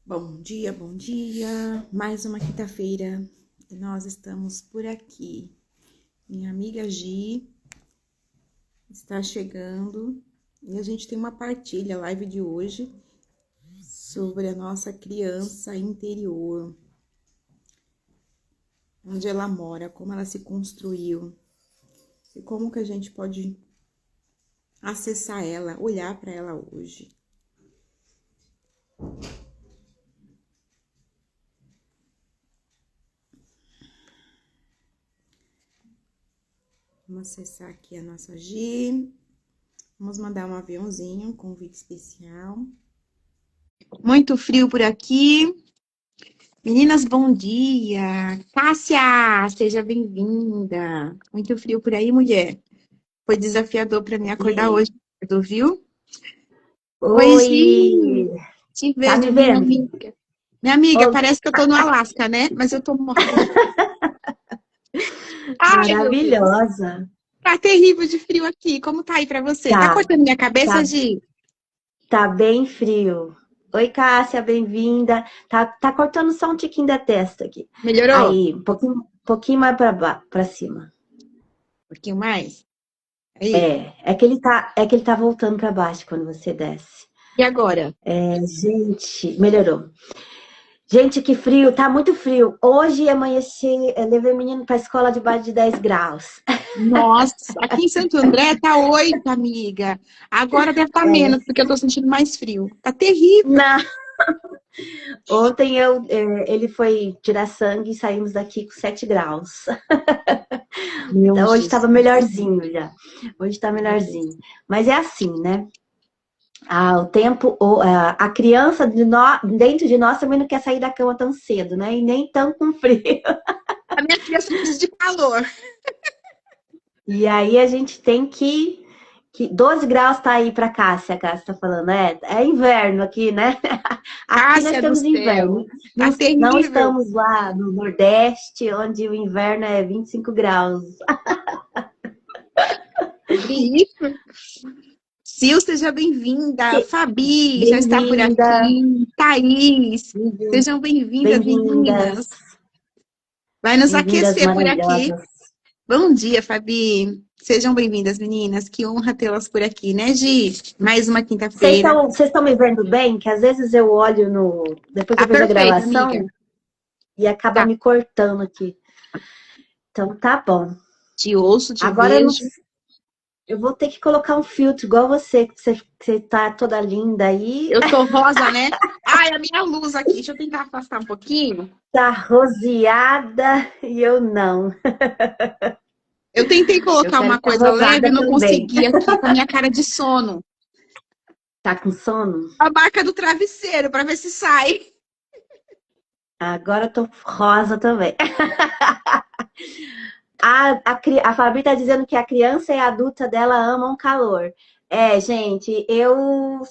Bom dia, bom dia. Mais uma quinta-feira e nós estamos por aqui. Minha amiga Gi está chegando e a gente tem uma partilha, live de hoje, sobre a nossa criança interior, onde ela mora, como ela se construiu e como que a gente pode acessar ela, olhar para ela hoje. Vamos acessar aqui a nossa Gi. Vamos mandar um aviãozinho, um convite especial. Muito frio por aqui. Meninas, bom dia. Cássia, seja bem-vinda. Muito frio por aí, mulher. Foi desafiador para mim acordar hoje, viu? Oi, Gi. Oi! Te Tá me vejo, minha vendo? amiga. Minha amiga, Ô, parece que eu tô no Alasca, né? Mas eu tô morrendo. Ai, meu Deus. maravilhosa! Tá terrível de frio aqui. Como tá aí pra você? Tá Tá, cortando minha cabeça, tá, Gi? tá bem frio. Oi, Cássia, bem-vinda. Tá cortando só um tiquinho da testa aqui. Melhorou? Um Aí, pouquinho mais pra cima. pouquinho mais? Aí. É que ele tá voltando pra baixo quando você desce. E agora? Gente, melhorou. Gente, que frio, tá muito frio. Hoje amanheci, eu levei o menino pra escola debaixo de 10 graus. Nossa, aqui em Santo André tá 8, amiga. Agora deve estar menos, porque eu tô sentindo mais frio. Tá terrível. Não. Ontem ele foi tirar sangue e saímos daqui com 7 graus. Meu Então, hoje Jesus. estava melhorzinho já. Hoje está melhorzinho. Mas é assim, né? O tempo, a criança dentro de nós também não quer sair da cama tão cedo, né? E nem tão com frio. A minha filha precisa de calor. E aí a gente tem que 12 graus tá aí para Cássia, a Cássia tá falando, é inverno aqui, né? Aqui nós Cássia do temos céu. inverno. Tá Não terrível. estamos lá no Nordeste, onde o inverno é 25 graus. Sobre isso. Sil, seja bem-vinda. Fabi já está por Bem-vinda, aqui. Thaís, sejam bem-vindas, bem-vindas, meninas. Vai nos bem-vindas aquecer por aqui. maravilhosas. Bom dia, Fabi. Sejam bem-vindas, meninas. Que honra tê-las por aqui, né, Gi? Mais uma quinta-feira. Vocês estão me vendo bem? Que às vezes eu olho depois eu Tá vejo a perfeito, amiga. gravação e acaba Tá. me cortando aqui. Então tá bom. Te ouço, te Agora vejo. eu vou ter que colocar um filtro igual você, que você tá toda linda aí. Eu tô rosa, né? Ai, a minha luz aqui. Deixa eu tentar afastar um pouquinho. Tá roseada e eu não. Eu tentei Eu colocar quero uma ficar coisa leve, rosada não também. consegui aqui com a minha cara de sono. Tá com sono? A marca do travesseiro, pra ver se sai. Agora eu tô rosa também. A Fabi tá dizendo que a criança e a adulta dela amam calor. Gente, eu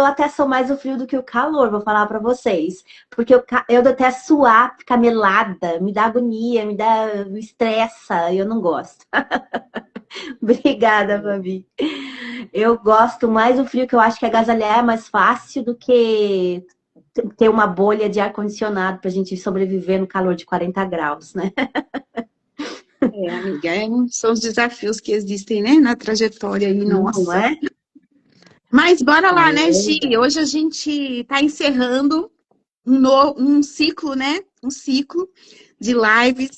até sou mais o frio do que o calor, vou falar pra vocês. Porque eu detesto suar, ficar melada, me dá agonia, me estressa, eu não gosto. Obrigada, Fabi. Eu gosto mais do frio, que eu acho que agasalhar é mais fácil do que ter uma bolha de ar-condicionado pra gente sobreviver no calor de 40 graus, né? É, amiga, são os desafios que existem, né, na trajetória aí, Não nossa. é? Mas bora lá, né, Gi? É. Hoje a gente tá encerrando um ciclo, né? Um ciclo de lives.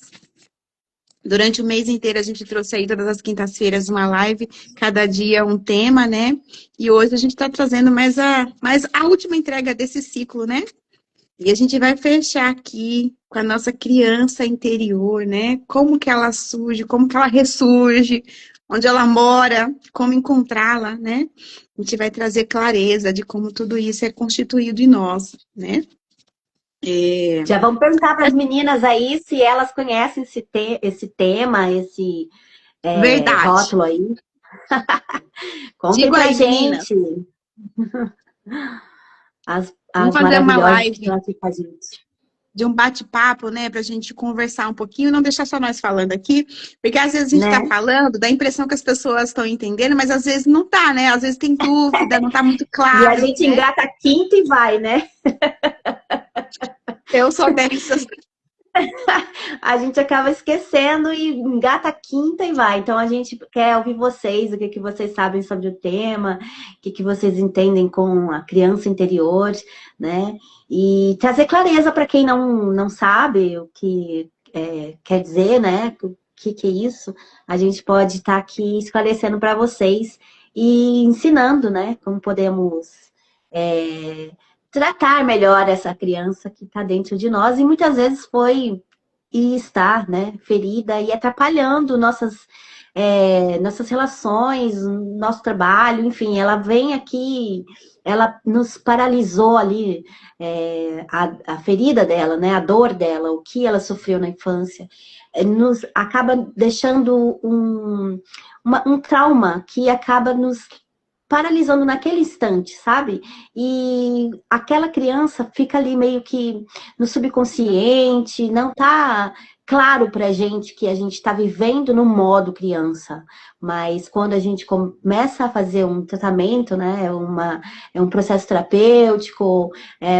Durante o mês inteiro a gente trouxe aí todas as quintas-feiras uma live, cada dia um tema, né? E hoje a gente está trazendo mais a última entrega desse ciclo, né? E a gente vai fechar aqui com a nossa criança interior, né? Como que ela surge, como que ela ressurge, onde ela mora, como encontrá-la, né? A gente vai trazer clareza de como tudo isso é constituído em nós, né? Já vamos perguntar para as meninas aí se elas conhecem esse tema, esse Verdade. rótulo aí. Contem Digo pra aí, meninas, gente vamos as fazer uma maravilhosas que live estão aqui com a gente. de um bate-papo, né, para a gente conversar um pouquinho, não deixar só nós falando aqui, porque às vezes a gente está Né? falando, dá a impressão que as pessoas estão entendendo, mas às vezes não tá, né? Às vezes tem dúvida, não tá muito E a claro, gente né? engata a quinta e vai, né? Eu sou dessas. A gente acaba esquecendo e engata a quinta e vai. Então a gente quer ouvir vocês, o que que vocês sabem sobre o tema, o que que vocês entendem com a criança interior, né? E trazer clareza para quem não sabe o que quer dizer, né? O que é isso? A gente pode estar aqui esclarecendo para vocês e ensinando, né? Como podemos tratar melhor essa criança que está dentro de nós e muitas vezes foi e está, né, ferida e atrapalhando nossas relações, nosso trabalho, enfim, ela vem aqui, ela nos paralisou ali, a ferida dela, né, a dor dela, o que ela sofreu na infância, nos acaba deixando um trauma que acaba nos paralisando naquele instante, sabe? E aquela criança fica ali meio que no subconsciente, não tá claro pra gente que a gente está vivendo no modo criança. Mas quando a gente começa a fazer um tratamento, né, é um processo terapêutico,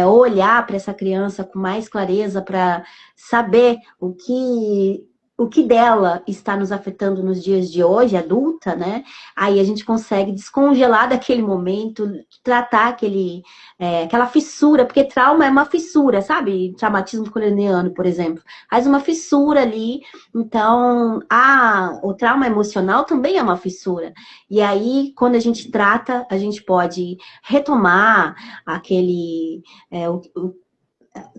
olhar para essa criança com mais clareza para saber o que dela está nos afetando nos dias de hoje, adulta, né? Aí a gente consegue descongelar daquele momento, tratar aquela fissura, porque trauma é uma fissura, sabe? Traumatismo craniano, por exemplo. Faz uma fissura ali, então o trauma emocional também é uma fissura. E aí, quando a gente trata, a gente pode retomar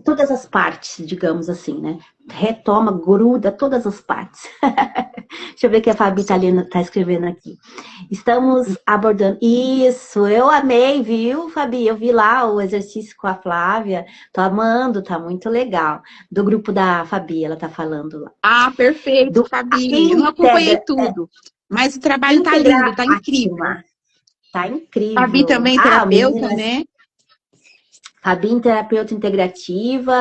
todas as partes, digamos assim, né? Retoma, gruda todas as partes. Deixa eu ver o que a Fabi tá escrevendo aqui. Estamos abordando. Isso, eu amei, viu, Fabi? Eu vi lá o exercício com a Flávia. Tô amando, tá muito legal. Do grupo da Fabi, ela tá falando lá. Ah, perfeito, Fabi. Eu não acompanhei tudo, mas o trabalho tá lindo, tá incrível. Tá incrível. Fabi também terapeuta, né? Fabi, terapeuta integrativa,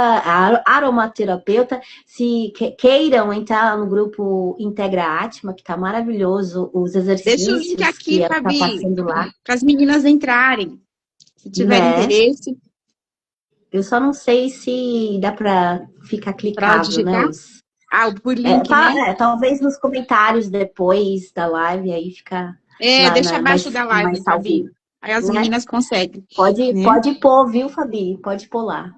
aromaterapeuta. Se queiram entrar no grupo Integra Atma, que tá maravilhoso, os exercícios. Deixa o link aqui, que Fabi, tá passando lá. Para as meninas entrarem, se tiverem interesse. Eu só não sei se dá para ficar clicável, né? Por link, né? Talvez nos comentários depois da live, aí fica... deixa abaixo da live, Fabi. Aí as meninas conseguem. Pode pôr, viu, Fabi? Pode pôr lá.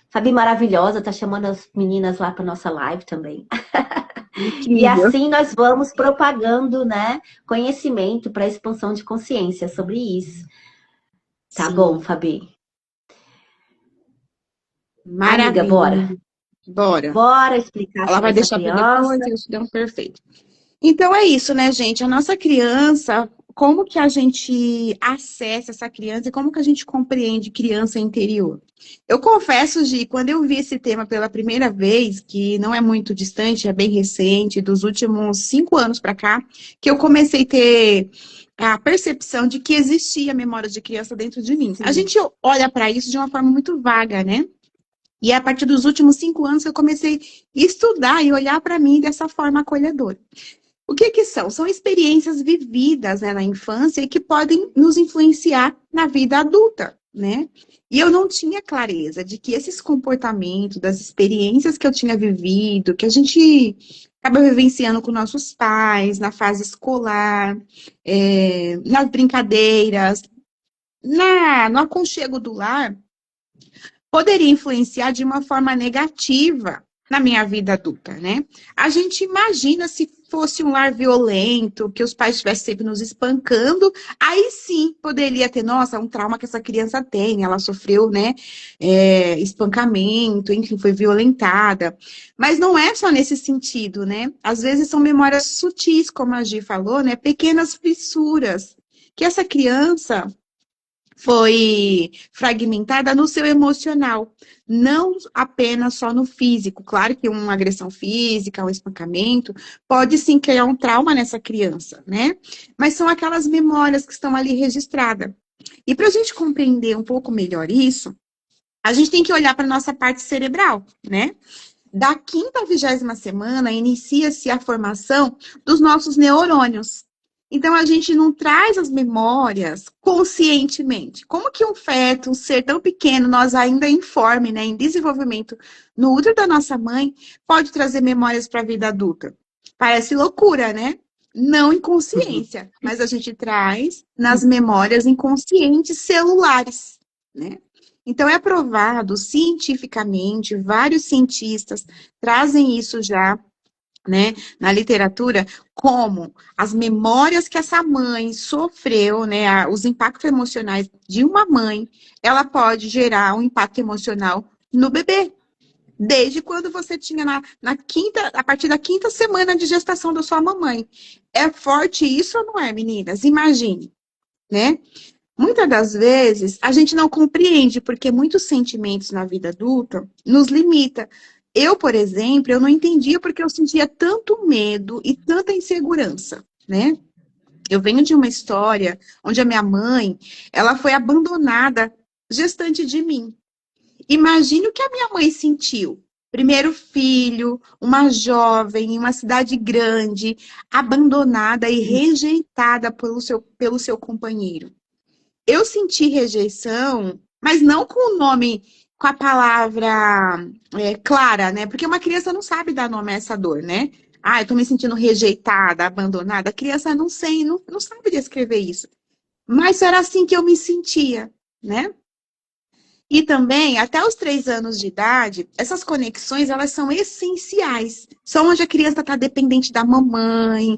Fabi maravilhosa, tá chamando as meninas lá para nossa live também. E assim nós vamos propagando, né, conhecimento para expansão de consciência sobre isso. Tá bom, Fabi? Maravilha. Amiga, bora. Bora explicar. Ela vai deixar para depois, eu te dou perfeito. Então é isso, né, gente? A nossa criança, como que a gente acessa essa criança e como que a gente compreende criança interior? Eu confesso, Gi, quando eu vi esse tema pela primeira vez, que não é muito distante, é bem recente, dos últimos 5 anos para cá, que eu comecei a ter a percepção de que existia memória de criança dentro de mim. Sim. A gente olha para isso de uma forma muito vaga, né? E a partir dos últimos 5 anos eu comecei a estudar e olhar para mim dessa forma acolhedora. O que são? São experiências vividas, né, na infância e que podem nos influenciar na vida adulta, né? E eu não tinha clareza de que esses comportamentos, das experiências que eu tinha vivido, que a gente acaba vivenciando com nossos pais, na fase escolar, nas brincadeiras, no aconchego do lar, poderia influenciar de uma forma negativa na minha vida adulta, né? A gente imagina se fosse um lar violento, que os pais estivessem sempre nos espancando, aí sim poderia ter, nossa, um trauma que essa criança tem, ela sofreu, né, espancamento, enfim, foi violentada. Mas não é só nesse sentido, né? Às vezes são memórias sutis, como a Gi falou, né? Pequenas fissuras, que essa criança foi fragmentada no seu emocional, não apenas só no físico. Claro que uma agressão física, um espancamento, pode sim criar um trauma nessa criança, né? Mas são aquelas memórias que estão ali registradas. E para a gente compreender um pouco melhor isso, a gente tem que olhar para a nossa parte cerebral, né? Da 5ª à 20ª semana, inicia-se a formação dos nossos neurônios. Então, a gente não traz as memórias conscientemente. Como que um feto, um ser tão pequeno, nós ainda informe, né, em desenvolvimento no útero da nossa mãe, pode trazer memórias para a vida adulta? Parece loucura, né? Não inconsciência, mas a gente traz nas memórias inconscientes celulares, né? Então, é provado cientificamente, vários cientistas trazem isso já, né, na literatura, como as memórias que essa mãe sofreu, né, os impactos emocionais de uma mãe, ela pode gerar um impacto emocional no bebê. Desde quando você tinha na quinta, a partir da quinta semana de gestação da sua mamãe. É forte isso ou não é, meninas? Imagine, né? Muitas das vezes, a gente não compreende, porque muitos sentimentos na vida adulta nos limita. Eu, por exemplo, eu não entendia porque eu sentia tanto medo e tanta insegurança, né? Eu venho de uma história onde a minha mãe, ela foi abandonada gestante de mim. Imagine o que a minha mãe sentiu. Primeiro filho, uma jovem, em uma cidade grande, abandonada e rejeitada pelo seu companheiro. Eu senti rejeição, mas não com o nome, com a palavra clara, né? Porque uma criança não sabe dar nome a essa dor, né? Ah, eu tô me sentindo rejeitada, abandonada. A criança não sei, não sabe descrever isso. Mas era assim que eu me sentia, né? E também, até os 3 anos de idade, essas conexões, elas são essenciais. São onde a criança está dependente da mamãe.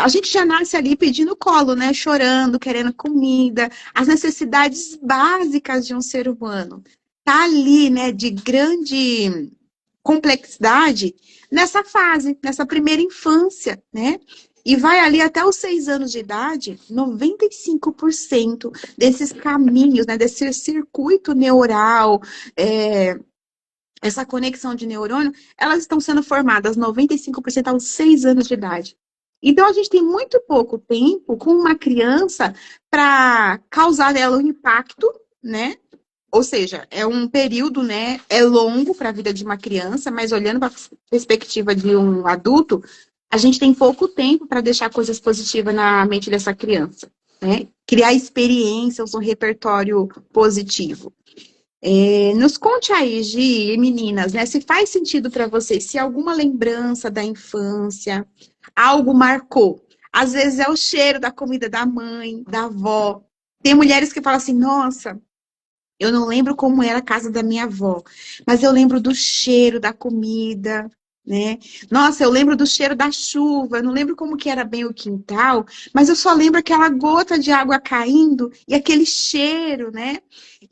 A gente já nasce ali pedindo colo, né? Chorando, querendo comida. As necessidades básicas de um ser humano. Tá ali, né? De grande complexidade nessa fase, nessa primeira infância, né? E vai ali até os 6 anos de idade, 95% desses caminhos, né, desse circuito neural, essa conexão de neurônio, elas estão sendo formadas 95% aos 6 anos de idade. Então, a gente tem muito pouco tempo com uma criança para causar nela um impacto, né? Ou seja, é um período, né? É longo para a vida de uma criança, mas olhando para a perspectiva de um adulto, a gente tem pouco tempo para deixar coisas positivas na mente dessa criança, né? Criar experiências, um repertório positivo. Nos conte aí, Gi, e meninas, né? Se faz sentido para vocês, se alguma lembrança da infância, algo marcou. Às vezes é o cheiro da comida da mãe, da avó. Tem mulheres que falam assim, nossa, eu não lembro como era a casa da minha avó, mas eu lembro do cheiro da comida, né? Nossa, eu lembro do cheiro da chuva, eu não lembro como que era bem o quintal, mas eu só lembro aquela gota de água caindo e aquele cheiro, né?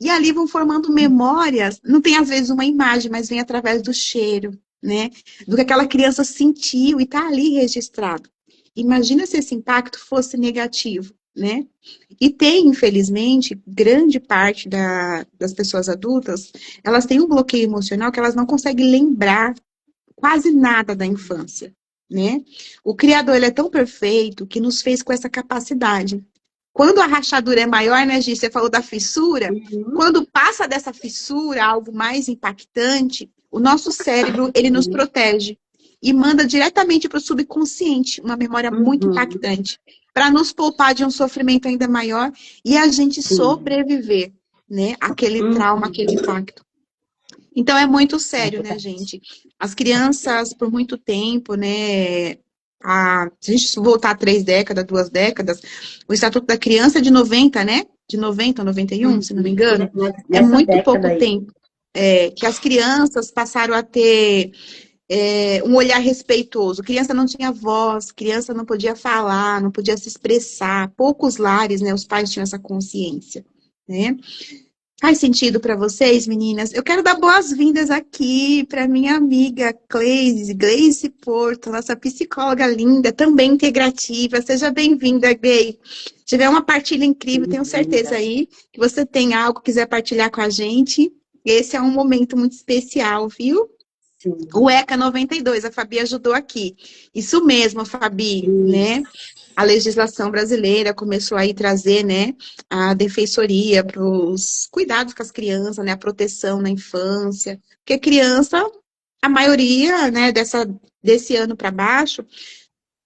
E ali vão formando memórias, não tem às vezes uma imagem, mas vem através do cheiro, né? Do que aquela criança sentiu e tá ali registrado. Imagina se esse impacto fosse negativo, né? E tem, infelizmente, grande parte das pessoas adultas, elas têm um bloqueio emocional que elas não conseguem lembrar quase nada da infância, né? O Criador, ele é tão perfeito que nos fez com essa capacidade. Quando a rachadura é maior, né, Gi? Você falou da fissura. Quando passa dessa fissura, algo mais impactante, o nosso cérebro, ele nos protege e manda diretamente para o subconsciente uma memória muito impactante, para nos poupar de um sofrimento ainda maior e a gente sobreviver, né, àquele trauma, aquele impacto. Então é muito sério, né, gente? As crianças, por muito tempo, né? Se a gente voltar 3 décadas, 2 décadas, o Estatuto da Criança é de 90, né? De 90 a 91, se não me engano. É muito pouco tempo. Que as crianças passaram a ter um olhar respeitoso. Criança não tinha voz, criança não podia falar, não podia se expressar. Poucos lares, né? Os pais tinham essa consciência, né? Faz sentido para vocês, meninas? Eu quero dar boas-vindas aqui para minha amiga Gleice Porto, nossa psicóloga linda, também integrativa. Seja bem-vinda, Gleice. Tiver uma partilha incrível, tenho certeza aí que você tem algo que quiser partilhar com a gente. Esse é um momento muito especial, viu? Sim. O ECA 92, a Fabi ajudou aqui. Isso mesmo, Fabi, né? A legislação brasileira começou aí a trazer, né, a defensoria para os cuidados com as crianças, né, a proteção na infância, porque criança, a maioria, né, desse ano para baixo,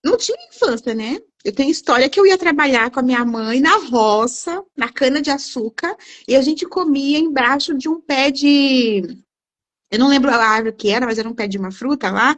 não tinha infância, né? Eu tenho história que eu ia trabalhar com a minha mãe na roça, na cana-de-açúcar, e a gente comia embaixo de um pé de. Eu não lembro a árvore que era, mas era um pé de uma fruta lá.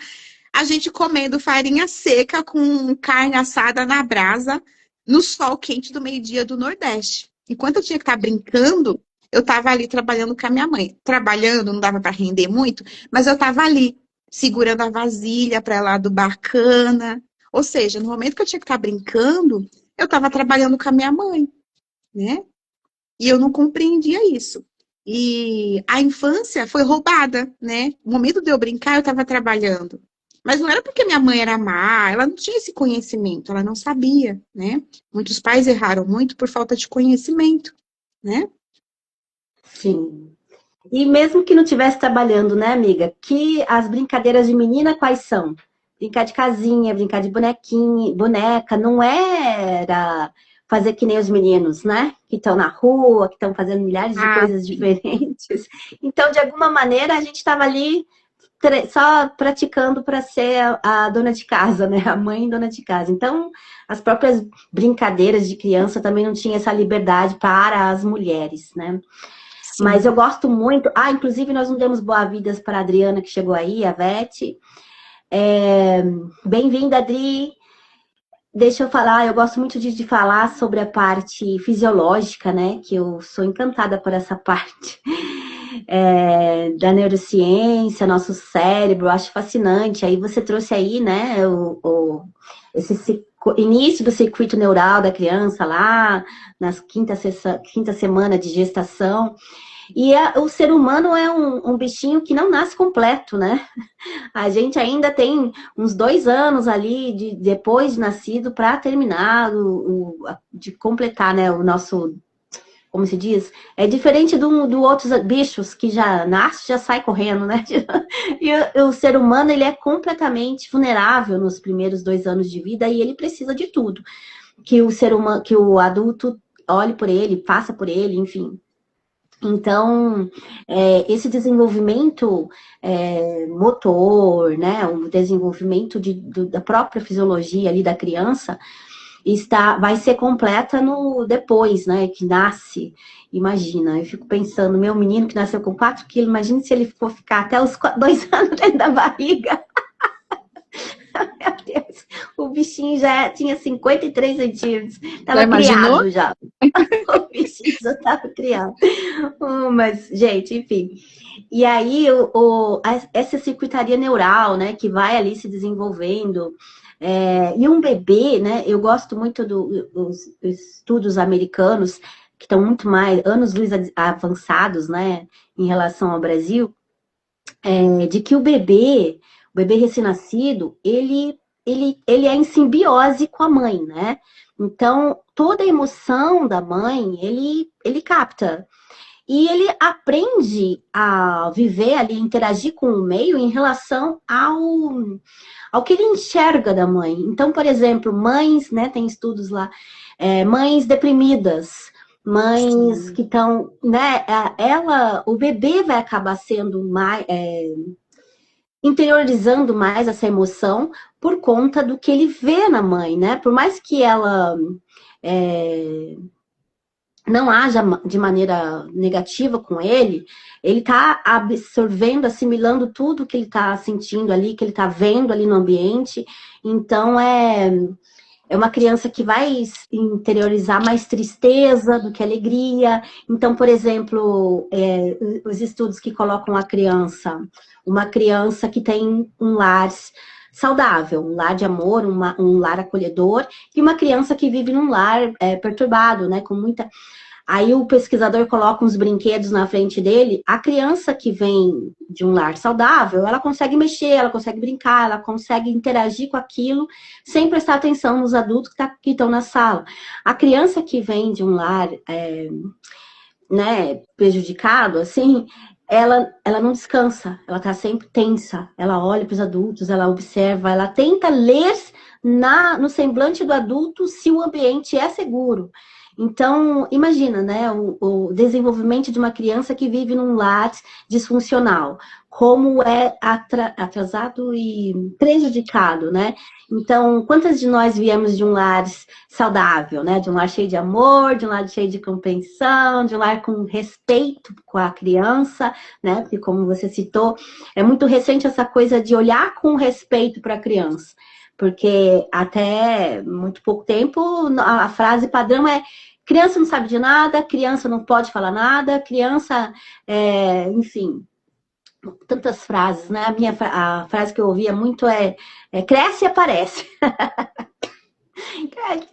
A gente comendo farinha seca com carne assada na brasa, no sol quente do meio-dia do Nordeste. Enquanto eu tinha que estar brincando, eu estava ali trabalhando com a minha mãe. Trabalhando, não dava para render muito, mas eu estava ali, segurando a vasilha para lá do bacana. Ou seja, no momento que eu tinha que estar brincando, eu estava trabalhando com a minha mãe, né? E eu não compreendia isso. E a infância foi roubada, né? No momento de eu brincar, eu estava trabalhando. Mas não era porque minha mãe era má, ela não tinha esse conhecimento, ela não sabia, né? Muitos pais erraram muito por falta de conhecimento, né? Sim. E mesmo que não estivesse trabalhando, né, amiga? Que as brincadeiras de menina quais são? Brincar de casinha, brincar de bonequinha, boneca, não era fazer que nem os meninos, né? Que estão na rua, que estão fazendo milhares de Ah, coisas sim. diferentes. Então, de alguma maneira, a gente estava ali só praticando para ser a dona de casa, né? A mãe dona de casa. Então, as próprias brincadeiras de criança também não tinha essa liberdade para as mulheres, né? Mas eu Sim. gosto muito. Ah, inclusive nós não demos boas-vindas para a Adriana que chegou aí, a Vete. Bem-vinda, Adri. Deixa eu falar, eu gosto muito de falar sobre a parte fisiológica, né? Que eu sou encantada por essa parte da neurociência, nosso cérebro, acho fascinante. Aí você trouxe aí, né, esse início do circuito neural da criança lá, nas quinta semana de gestação. E o ser humano é um bichinho que não nasce completo, né? A gente ainda tem uns 2 anos ali depois de nascido para terminar de completar, né, o nosso, como se diz, é diferente do outros bichos que já nasce, já sai correndo, né? E o ser humano, ele é completamente vulnerável nos primeiros 2 anos de vida e ele precisa de tudo. Que o ser humano, que o adulto olhe por ele, passa por ele, enfim. Então, esse desenvolvimento motor, né, o desenvolvimento da própria fisiologia ali da criança, vai ser completa no depois, né, que nasce. Imagina, eu fico pensando, meu menino que nasceu com 4 quilos, imagina se ele for ficar até os 2 anos dentro da barriga. Meu Deus, o bichinho já tinha 53 centímetros, Já estava imaginou? criado já. O bichinho já estava criado. Mas, gente, enfim. E aí, essa circuitaria neural, né, que vai ali se desenvolvendo. E um bebê, né, eu gosto muito dos estudos americanos, que estão muito mais, anos-luz avançados, né, em relação ao Brasil, de que o bebê recém-nascido, ele é em simbiose com a mãe, né? Então, toda a emoção da mãe, ele capta. E ele aprende a viver ali, interagir com o meio em relação ao que ele enxerga da mãe. Então, por exemplo, mães, né, tem estudos lá, mães deprimidas, mães Sim. que estão, né, o bebê vai acabar sendo mais, interiorizando mais essa emoção por conta do que ele vê na mãe, né? Por mais que ela não haja de maneira negativa com ele tá absorvendo, assimilando tudo que ele tá sentindo ali, que ele tá vendo ali no ambiente. Então, é uma criança que vai interiorizar mais tristeza do que alegria. Então, por exemplo, os estudos que colocam uma criança que tem um lar saudável, um lar de amor, um lar acolhedor, e uma criança que vive num lar perturbado, né, com muita. Aí o pesquisador coloca uns brinquedos na frente dele. A criança que vem de um lar saudável, ela consegue mexer, ela consegue brincar, ela consegue interagir com aquilo sem prestar atenção nos adultos que estão na sala. A criança que vem de um lar né, prejudicado, assim, ela não descansa, ela tá sempre tensa. Ela olha para os adultos, ela observa, ela tenta ler no semblante do adulto se o ambiente é seguro. Então, imagina, né, o desenvolvimento de uma criança que vive num lar disfuncional, como é atrasado e prejudicado, né? Então, quantas de nós viemos de um lar saudável, né? De um lar cheio de amor, de um lar cheio de compreensão, de um lar com respeito com a criança, né? Porque, como você citou, é muito recente essa coisa de olhar com respeito para a criança. Porque até muito pouco tempo a frase padrão é: criança não sabe de nada, criança não pode falar nada, criança, enfim, tantas frases, né? A frase que eu ouvia muito é cresce e aparece.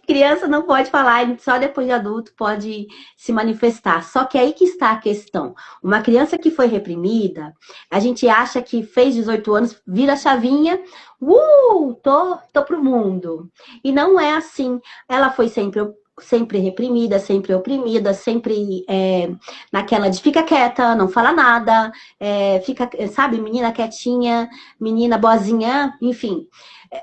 Criança não pode falar, só depois de adulto pode se manifestar. Só que aí que está a questão. Uma criança que foi reprimida, a gente acha que fez 18 anos, vira a chavinha, tô pro mundo. E não é assim. Ela foi sempre reprimida, sempre oprimida, sempre naquela de fica quieta, não fala nada, fica, sabe, menina quietinha, menina boazinha, enfim.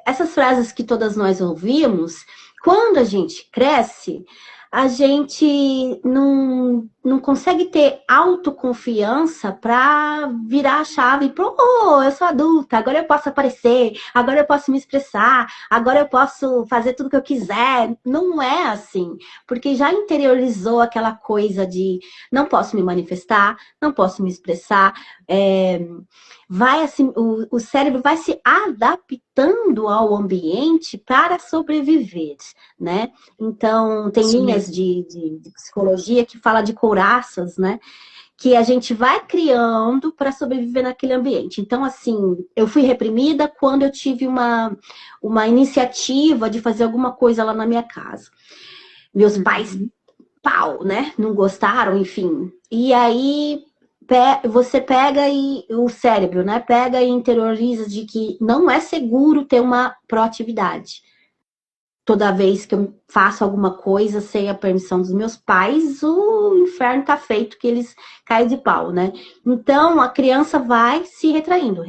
Essas frases que todas nós ouvimos, quando a gente cresce, a gente não consegue ter autoconfiança para virar a chave e eu sou adulta, agora eu posso aparecer, agora eu posso me expressar, agora eu posso fazer tudo que eu quiser. Não é assim, porque já interiorizou aquela coisa de não posso me manifestar, não posso me expressar, vai assim, o cérebro vai se adaptando ao ambiente para sobreviver, né? Então, tem linhas de psicologia que fala de couraças, né? Que a gente vai criando para sobreviver naquele ambiente. Então, assim, eu fui reprimida quando eu tive uma iniciativa de fazer alguma coisa lá na minha casa. Meus pais, né? Não gostaram, enfim. E aí você pega o cérebro, né? Pega e interioriza de que não é seguro ter uma proatividade. Toda vez que eu faço alguma coisa sem a permissão dos meus pais, o inferno tá feito, que eles caem de pau, né? Então, a criança vai se retraindo,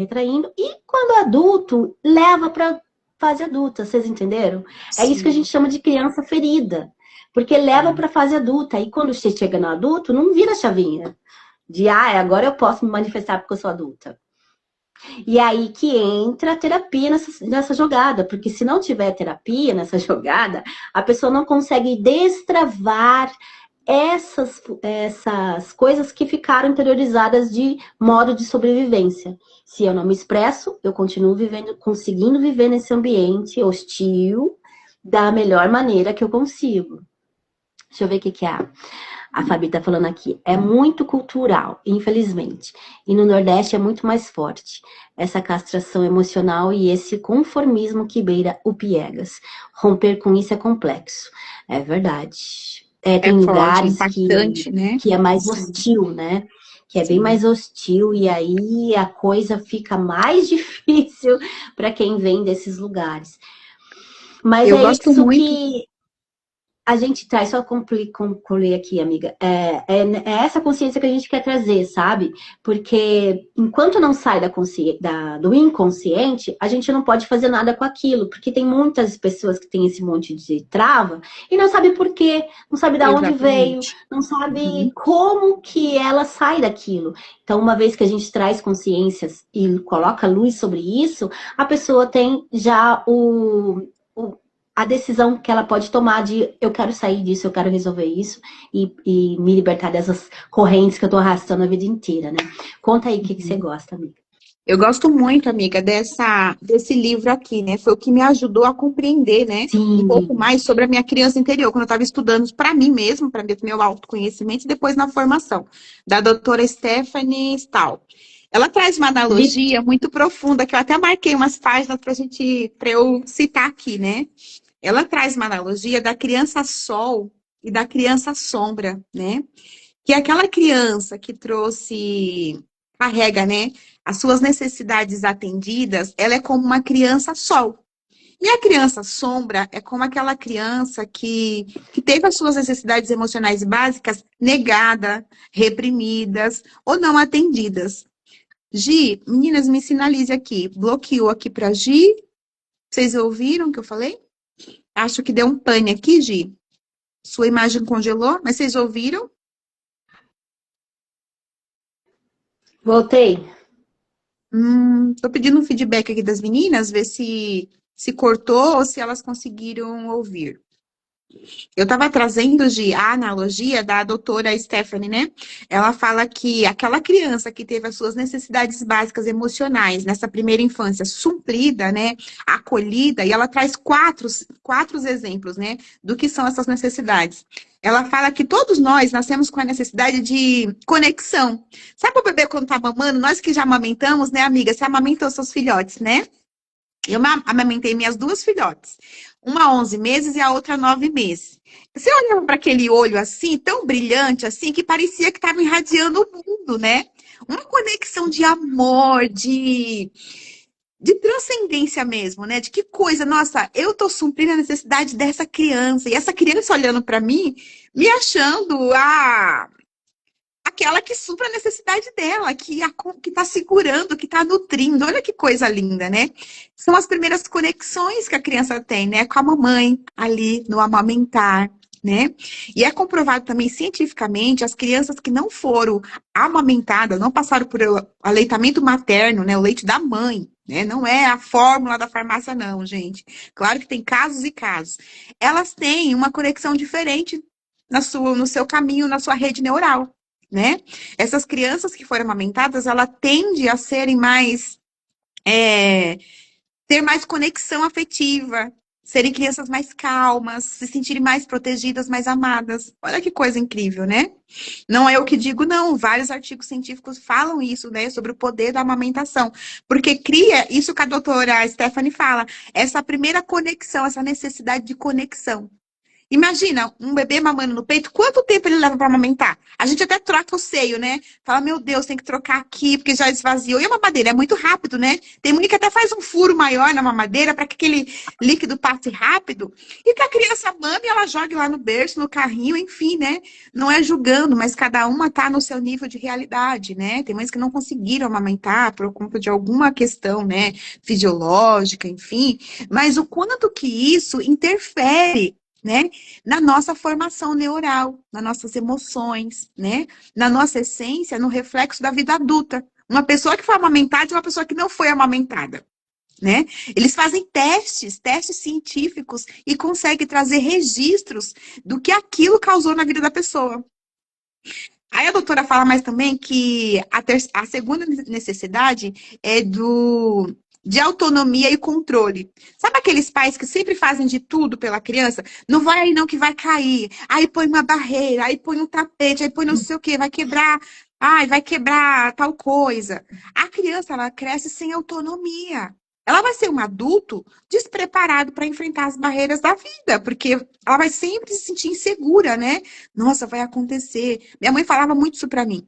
e quando adulto, leva para fase adulta, vocês entenderam? Sim. É isso que a gente chama de criança ferida, porque leva para fase adulta, e quando você chega no adulto, não vira chavinha de, agora eu posso me manifestar porque eu sou adulta. E aí que entra a terapia nessa jogada, porque se não tiver terapia nessa jogada, a pessoa não consegue destravar essas coisas que ficaram interiorizadas de modo de sobrevivência. Se eu não me expresso, eu continuo conseguindo viver nesse ambiente hostil da melhor maneira que eu consigo. Deixa eu ver o que é a Fabi tá falando aqui. É muito cultural, infelizmente. E no Nordeste é muito mais forte. Essa castração emocional e esse conformismo que beira o piegas. Romper com isso é complexo. É verdade. Tem lugares que é mais hostil, né? Que é bem mais hostil. E aí a coisa fica mais difícil para quem vem desses lugares. Mas eu gosto isso muito que a gente traz, só concluir aqui, amiga, é essa consciência que a gente quer trazer, sabe? Porque enquanto não sai do inconsciente, a gente não pode fazer nada com aquilo, porque tem muitas pessoas que têm esse monte de trava e não sabe por quê, não sabe de onde veio, não sabe como que ela sai daquilo. Então, uma vez que a gente traz consciências e coloca luz sobre isso, a pessoa tem já a decisão que ela pode tomar de eu quero sair disso, eu quero resolver isso e me libertar dessas correntes que eu tô arrastando a vida inteira, né? Conta aí o que você gosta, amiga. Eu gosto muito, amiga, desse livro aqui, né? Foi o que me ajudou a compreender, né? Sim. Um pouco mais sobre a minha criança interior, quando eu estava estudando para mim mesmo, para meu autoconhecimento, e depois na formação, da doutora Stephanie Stahl. Ela traz uma analogia muito profunda, que eu até marquei umas páginas para eu citar aqui, né? Ela traz uma analogia da criança sol e da criança sombra, né? Que é aquela criança que carrega, né, as suas necessidades atendidas, ela é como uma criança sol. E a criança sombra é como aquela criança que teve as suas necessidades emocionais básicas negadas, reprimidas ou não atendidas. Gi, meninas, me sinalize aqui. Bloqueou aqui para Gi. Vocês ouviram o que eu falei? Acho que deu um pane aqui, Gi. Sua imagem congelou, mas vocês ouviram? Voltei. Tô pedindo um feedback aqui das meninas, ver se cortou ou se elas conseguiram ouvir. Eu estava trazendo a analogia da doutora Stephanie, né? Ela fala que aquela criança que teve as suas necessidades básicas emocionais nessa primeira infância suprida, né? Acolhida, e ela traz quatro exemplos, né? Do que são essas necessidades. Ela fala que todos nós nascemos com a necessidade de conexão. Sabe o bebê quando tá mamando? Nós que já amamentamos, né, amiga? Você amamentou seus filhotes, né? Eu amamentei minhas duas filhotes. Uma 11 meses e a outra 9 meses. Você olhava para aquele olho assim, tão brilhante assim, que parecia que estava irradiando o mundo, né? Uma conexão de amor, de transcendência mesmo, né? De que coisa, nossa, eu tô suprindo a necessidade dessa criança. E essa criança olhando para mim, me achando aquela que supra a necessidade dela, que está segurando, que está nutrindo. Olha que coisa linda, né? São as primeiras conexões que a criança tem, né? Com a mamãe, ali no amamentar, né? E é comprovado também cientificamente, as crianças que não foram amamentadas, não passaram por aleitamento materno, né? O leite da mãe, né? Não é a fórmula da farmácia, não, gente. Claro que tem casos e casos. Elas têm uma conexão diferente no seu caminho, na sua rede neural, né? Essas crianças que foram amamentadas, ela tende a serem mais, ter mais conexão afetiva, serem crianças mais calmas, se sentirem mais protegidas, mais amadas. Olha que coisa incrível, né? Não é eu que digo, não. Vários artigos científicos falam isso, né? Sobre o poder da amamentação. Porque cria isso que a doutora Stephanie fala, essa primeira conexão, essa necessidade de conexão. Imagina, um bebê mamando no peito, quanto tempo ele leva para amamentar? A gente até troca o seio, né? Fala, meu Deus, tem que trocar aqui, porque já esvaziou. E a mamadeira é muito rápido, né? Tem mãe que até faz um furo maior na mamadeira para que aquele líquido passe rápido. E que a criança mame, ela jogue lá no berço, no carrinho, enfim, né? Não é julgando, mas cada uma tá no seu nível de realidade, né? Tem mães que não conseguiram amamentar por conta de alguma questão, né? Fisiológica, enfim. Mas o quanto que isso interfere, né? Na nossa formação neural, nas nossas emoções, né? Na nossa essência, no reflexo da vida adulta. Uma pessoa que foi amamentada e uma pessoa que não foi amamentada, né? Eles fazem testes científicos e conseguem trazer registros do que aquilo causou na vida da pessoa. Aí a doutora fala mais também que a segunda necessidade é de autonomia e controle. Sabe aqueles pais que sempre fazem de tudo pela criança? Não vai aí não que vai cair. Aí põe uma barreira, aí põe um tapete, aí põe não sei o quê, vai quebrar. Ai, vai quebrar tal coisa. A criança, ela cresce sem autonomia. Ela vai ser um adulto despreparado para enfrentar as barreiras da vida, porque ela vai sempre se sentir insegura, né? Nossa, vai acontecer. Minha mãe falava muito isso pra mim.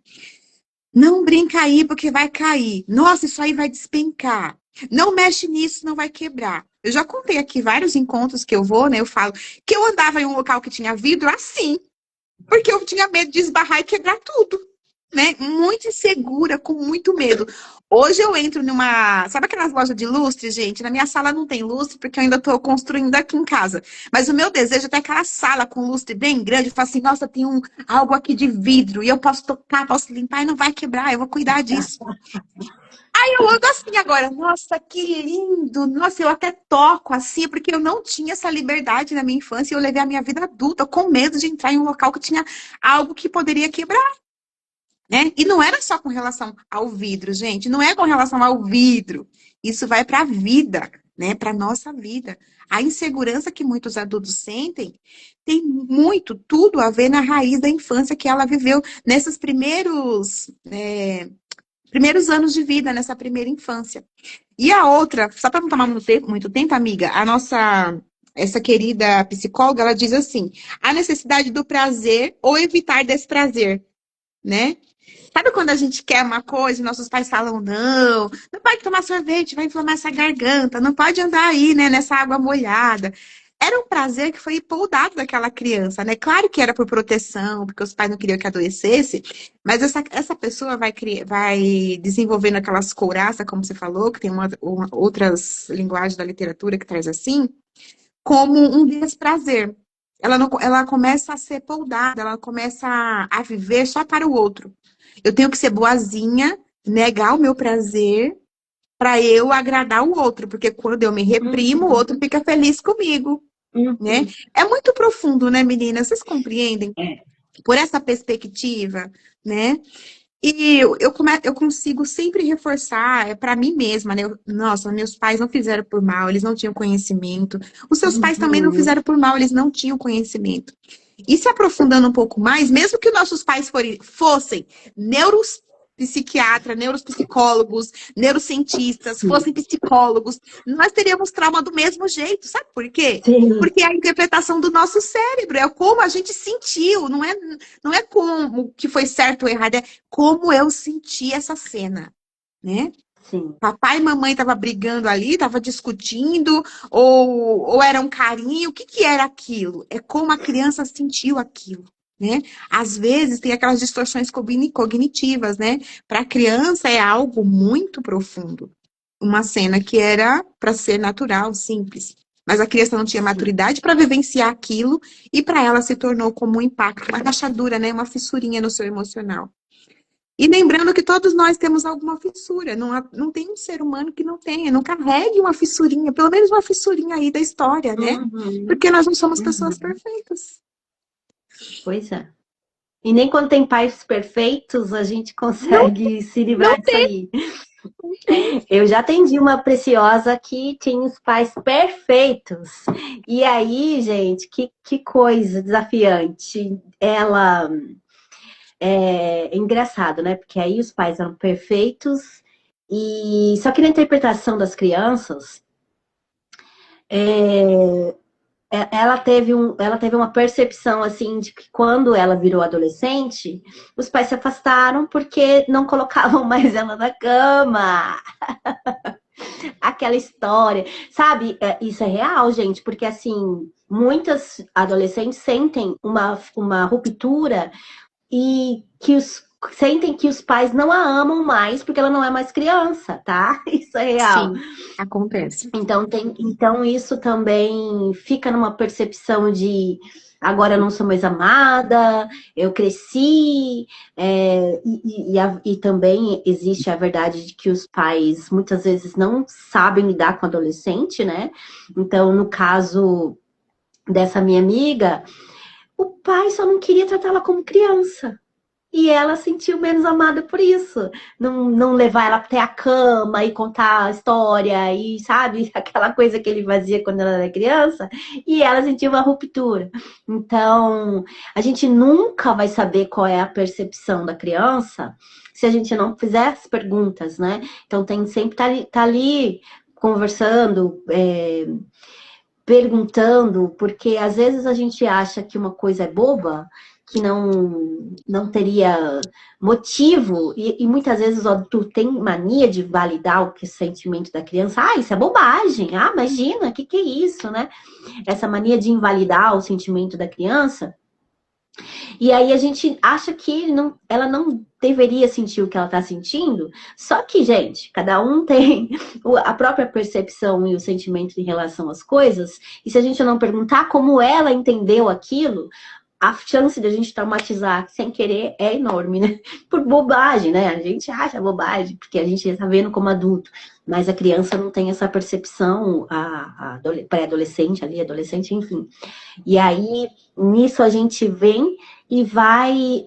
Não brinca aí porque vai cair. Nossa, isso aí vai despencar. Não mexe nisso, não vai quebrar. Eu já contei aqui vários encontros que eu vou, né? Eu falo que eu andava em um local que tinha vidro assim, porque eu tinha medo de esbarrar e quebrar tudo, né? Muito insegura, com muito medo. Hoje eu entro numa. Sabe aquelas lojas de lustre, gente? Na minha sala não tem lustre, porque eu ainda estou construindo aqui em casa. Mas o meu desejo é ter aquela sala com lustre bem grande. Eu falo assim, nossa, tem algo aqui de vidro, e eu posso tocar, posso limpar e não vai quebrar, eu vou cuidar disso. Aí eu ando assim agora, nossa, que lindo! Nossa, eu até toco assim, porque eu não tinha essa liberdade na minha infância e eu levei a minha vida adulta com medo de entrar em um local que tinha algo que poderia quebrar, né? E não era só com relação ao vidro, gente, não é com relação ao vidro. Isso vai para a vida, né? Para nossa vida. A insegurança que muitos adultos sentem tem muito, tudo a ver na raiz da infância que ela viveu nesses primeiros anos de vida, nessa primeira infância. E a outra, só para não tomar muito tempo, amiga, essa querida psicóloga, ela diz assim: a necessidade do prazer ou evitar desprazer, né? Sabe quando a gente quer uma coisa e nossos pais falam, não, não pode tomar sorvete, vai inflamar essa garganta, não pode andar aí, né, nessa água molhada. Era um prazer que foi podado daquela criança, né? Claro que era por proteção, porque os pais não queriam que adoecesse, mas essa pessoa vai desenvolvendo aquelas couraças, como você falou, que tem outras linguagens da literatura que traz assim, como um desprazer. ela começa a ser poldada, ela começa a viver só para o outro. Eu tenho que ser boazinha, negar o meu prazer para eu agradar o outro, porque quando eu me reprimo, o outro fica feliz comigo, né? É muito profundo, né, meninas? Vocês compreendem? É. Por essa perspectiva, né? E eu consigo sempre reforçar, para mim mesma, né? Nossa, meus pais não fizeram por mal, eles não tinham conhecimento. Os seus pais também não fizeram por mal, eles não tinham conhecimento. E se aprofundando um pouco mais, mesmo que nossos pais fossem neuropsiquiatras, neuropsicólogos, neurocientistas, fossem psicólogos, nós teríamos trauma do mesmo jeito. Sabe por quê? Sim. Porque é a interpretação do nosso cérebro, é como a gente sentiu, não é como que foi certo ou errado, é como eu senti essa cena, né? Sim. Papai e mamãe estavam brigando ali, estavam discutindo, ou era um carinho, o que que era aquilo? É como a criança sentiu aquilo, né? Às vezes tem aquelas distorções cognitivas, né? Para a criança é algo muito profundo. Uma cena que era para ser natural, simples. Mas a criança não tinha maturidade para vivenciar aquilo e para ela se tornou como um impacto, uma rachadura, né? Uma fissurinha no seu emocional. E lembrando que todos nós temos alguma fissura. Não tem um ser humano que não tenha. Não carregue uma fissurinha, pelo menos uma fissurinha aí da história, né? Porque nós não somos pessoas perfeitas. Pois é. E nem quando tem pais perfeitos, a gente consegue se livrar disso aí. Eu já atendi uma preciosa que tinha os pais perfeitos. E aí, gente, que coisa desafiante. Ela... É engraçado, né? Porque aí os pais eram perfeitos, e só que na interpretação das crianças, ela teve uma percepção assim de que quando ela virou adolescente, os pais se afastaram porque não colocavam mais ela na cama. Aquela história, sabe? Isso é real, gente, porque assim, muitas adolescentes sentem uma ruptura e sentem que os pais não a amam mais porque ela não é mais criança, tá? Isso é real. Sim, acontece. Então isso também fica numa percepção de agora eu não sou mais amada, eu cresci, e também existe a verdade de que os pais muitas vezes não sabem lidar com o adolescente, né? Então, no caso dessa minha amiga, o pai só não queria tratá-la como criança. E ela sentiu menos amada por isso. Não levar ela até a cama e contar a história e, sabe, aquela coisa que ele fazia quando ela era criança. E ela sentiu uma ruptura. Então, a gente nunca vai saber qual é a percepção da criança se a gente não fizer as perguntas, né? Então, tem sempre tá ali conversando, perguntando, porque às vezes a gente acha que uma coisa é boba, que não teria motivo, e muitas vezes o adulto tem mania de validar o sentimento da criança. Ah, isso é bobagem. Ah, imagina, o que é isso, né? Essa mania de invalidar o sentimento da criança. E aí a gente acha que ela não deveria sentir o que ela está sentindo. Só que, gente, cada um tem a própria percepção e o sentimento em relação às coisas. E se a gente não perguntar como ela entendeu aquilo, a chance de a gente traumatizar sem querer é enorme, né? Por bobagem, né? A gente acha bobagem, porque a gente está vendo como adulto. Mas a criança não tem essa percepção, a pré-adolescente ali, adolescente, enfim. E aí, nisso a gente vem e vai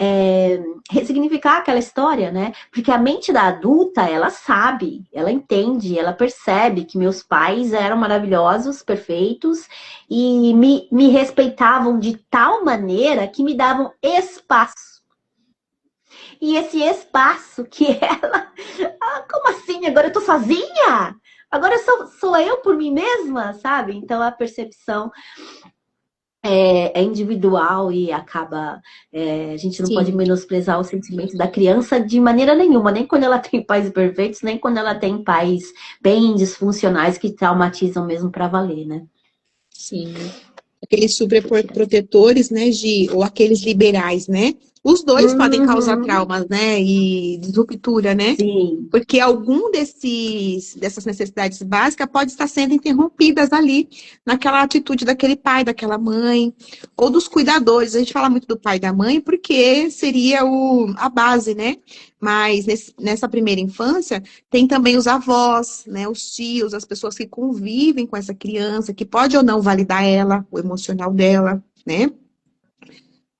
ressignificar aquela história, né? Porque a mente da adulta, ela sabe, ela entende, ela percebe que meus pais eram maravilhosos, perfeitos, e me respeitavam de tal maneira que me davam espaço. E esse espaço que ela... Ah, como assim? Agora eu tô sozinha? Agora sou eu por mim mesma, sabe? Então a percepção é individual e acaba... a gente não Sim. pode menosprezar o sentimento da criança de maneira nenhuma. Nem quando ela tem pais perfeitos, nem quando ela tem pais bem disfuncionais que traumatizam mesmo pra valer, né? Sim. Aqueles super protetores, né, ou aqueles liberais, né? Os dois podem causar Uhum. traumas, né? E ruptura, né? Sim. Porque algum dessas necessidades básicas pode estar sendo interrompidas ali, naquela atitude daquele pai, daquela mãe, ou dos cuidadores. A gente fala muito do pai e da mãe porque seria a base, né? Mas nessa primeira infância, tem também os avós, né? Os tios, as pessoas que convivem com essa criança, que pode ou não validar ela, o emocional dela, né?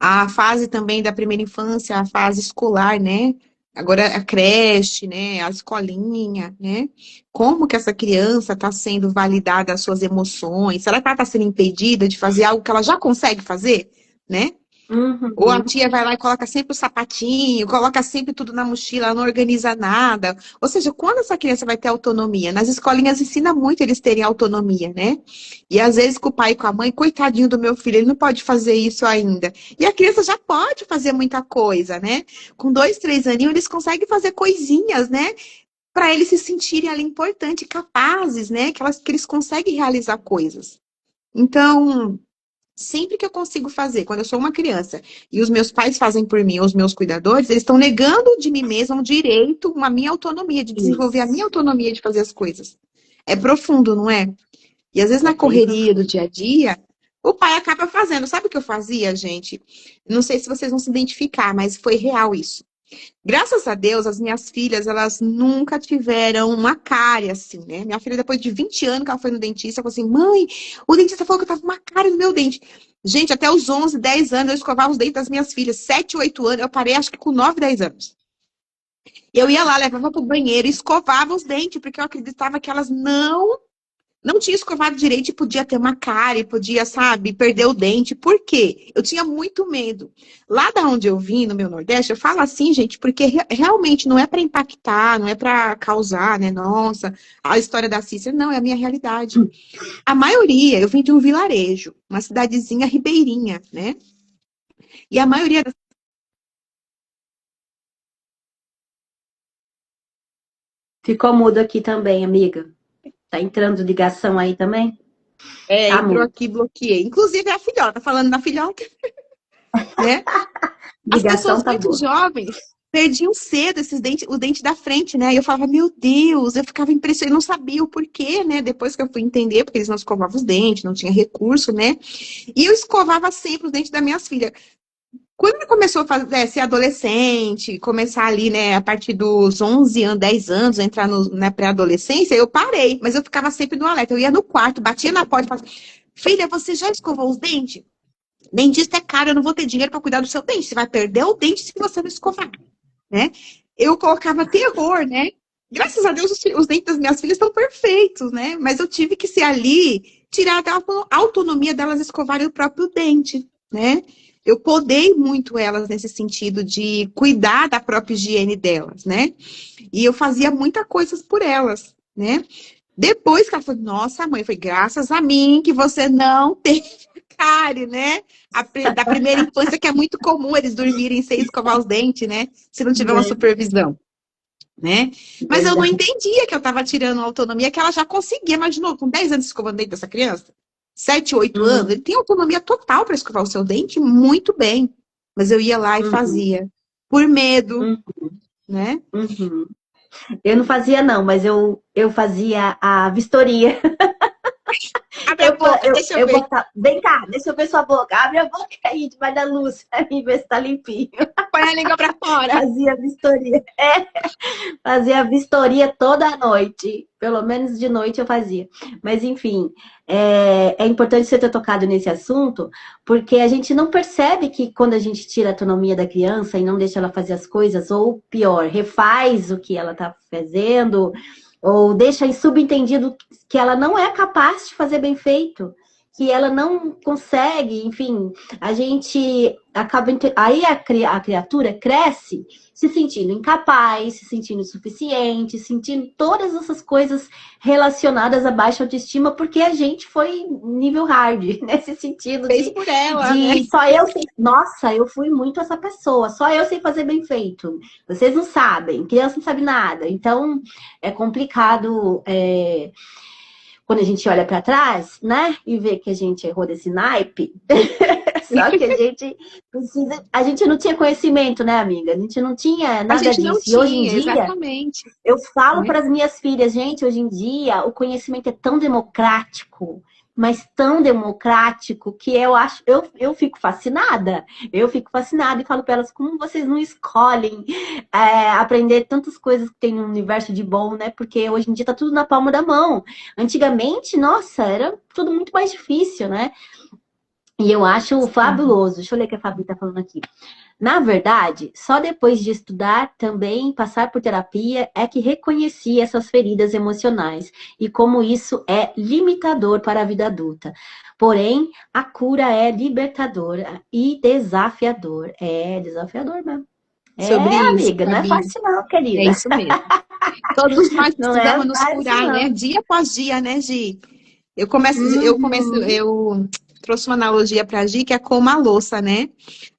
A fase também da primeira infância, a fase escolar, né? Agora a creche, né? A escolinha, né? Como que essa criança está sendo validada as suas emoções? Será que ela está sendo impedida de fazer algo que ela já consegue fazer, né? Ou a Uhum. tia vai lá e coloca sempre o sapatinho, coloca sempre tudo na mochila, ela não organiza nada. Ou seja, quando essa criança vai ter autonomia? Nas escolinhas ensina muito eles terem autonomia, né? E às vezes com o pai e com a mãe, coitadinho do meu filho, ele não pode fazer isso ainda. E a criança já pode fazer muita coisa, né? Com 2, 3 aninhos, eles conseguem fazer coisinhas, né? Para eles se sentirem ali importantes, capazes, né? Que eles conseguem realizar coisas. Então, sempre que eu consigo fazer, quando eu sou uma criança e os meus pais fazem por mim, ou os meus cuidadores, eles estão negando de mim mesma um direito, uma minha autonomia, de desenvolver a minha Isso. autonomia de fazer as coisas. É profundo, não é? E às vezes É na bem correria do profundo. dia a dia, o pai acaba fazendo. Sabe o que eu fazia, gente? Não sei se vocês vão se identificar, mas foi real isso. Graças a Deus, as minhas filhas, elas nunca tiveram uma cárie assim, né? Minha filha, depois de 20 anos que ela foi no dentista, falou assim: mãe, o dentista falou que eu tava com uma cárie no meu dente. Gente, até os 11, 10 anos eu escovava os dentes das minhas filhas. 7, 8 anos, eu parei acho que com 9, 10 anos. Eu ia lá, levava pro banheiro, escovava os dentes, porque eu acreditava que elas não tinha escovado direito e podia ter uma cárie, podia, sabe, perder o dente. Por quê? Eu tinha muito medo. Lá da onde eu vim, no meu Nordeste, eu falo assim, gente, porque realmente não é para impactar, não é para causar, né? Nossa, a história da Cícera, não, é a minha realidade. A maioria, eu vim de um vilarejo, uma cidadezinha ribeirinha, né? E a maioria das Ficou mudo aqui também, amiga. Tá entrando ligação aí também? Tá entrou mudo. aqui, bloqueei. Inclusive a filhota, falando da filhota, né? As Ligação pessoas tá muito boa. jovens perdiam cedo esses dentes, o dente da frente, né? E eu falava, meu Deus, eu ficava impressionada, eu não sabia o porquê, né? Depois que eu fui entender, porque eles não escovavam os dentes, não tinha recurso, né? E eu escovava sempre os dentes das minhas filhas. Quando começou a ser adolescente, começar ali, né, a partir dos 11 anos, 10 anos, entrar na pré-adolescência, eu parei, mas eu ficava sempre no alerta. Eu ia no quarto, batia na porta e falava, filha, você já escovou os dentes? Dentista é caro, eu não vou ter dinheiro para cuidar do seu dente. Você vai perder o dente se você não escovar, né? Eu colocava terror, né? Graças a Deus, os dentes das minhas filhas estão perfeitos, né? Mas eu tive que ser ali, tirar a autonomia delas escovarem o próprio dente, né? Eu podei muito elas nesse sentido de cuidar da própria higiene delas, né? E eu fazia muita coisas por elas, né? Depois que ela falou, nossa, mãe, foi graças a mim que você não teve cárie, né? Da primeira infância, que é muito comum eles dormirem sem escovar os dentes, né? Se não tiver uma supervisão, né? Mas eu não Verdade. entendia que eu estava tirando a autonomia que ela já conseguia. Imaginou, com 10 anos escovando o dente dessa criança? 7, 8 anos, Uhum. ele tem autonomia total para escovar o seu dente muito bem. Mas eu ia lá e Uhum. fazia. Por medo, Uhum. né? Uhum. Eu não fazia, não, mas eu fazia a vistoria. Abre a boca, deixa eu Eu ver. botava. Vem cá, deixa eu ver sua boca. Abre a boca aí, debaixo da luz, pra mim ver se tá limpinho. Põe a língua pra fora. Fazia a vistoria. Fazia a vistoria toda noite. Pelo menos de noite eu fazia. Mas, enfim, é importante você ter tocado nesse assunto, porque a gente não percebe que quando a gente tira a autonomia da criança e não deixa ela fazer as coisas, ou pior, refaz o que ela está fazendo, ou deixa em subentendido que ela não é capaz de fazer bem feito, que ela não consegue, enfim, a gente acaba. Aí a criatura cresce se sentindo incapaz, se sentindo insuficiente, sentindo todas essas coisas relacionadas à baixa autoestima, porque a gente foi nível hard, nesse sentido Fez por ela, né? de só eu sei. Nossa, eu fui muito essa pessoa, só eu sei fazer bem feito. Vocês não sabem, criança não sabe nada. Então é complicado. Quando a gente olha para trás, né, e vê que a gente errou desse naipe, Só que a gente não tinha conhecimento, né, amiga? A gente não tinha A nada gente não disso. E hoje em tinha, dia, exatamente, eu falo né? para as minhas filhas, gente, hoje em dia o conhecimento é tão democrático, mas tão democrático que eu fico fascinada. Eu fico fascinada e falo para elas como vocês não escolhem aprender tantas coisas que tem no universo de bom, né? Porque hoje em dia tá tudo na palma da mão. Antigamente, nossa, era tudo muito mais difícil, né? E eu acho Sim. fabuloso. Deixa eu ler o que a Fabi tá falando aqui. Na verdade, só depois de estudar também, passar por terapia, é que reconheci essas feridas emocionais e como isso é limitador para a vida adulta. Porém, a cura é libertadora e desafiador. É desafiador mesmo. Sobre É, isso, amiga, não é Fabi. fácil não, É querida. isso mesmo. Todos nós Não é precisamos nos fácil curar, né? não. Dia após dia, né, Gi? Uhum, Eu trouxe uma analogia para a Gi, que é como a louça, né?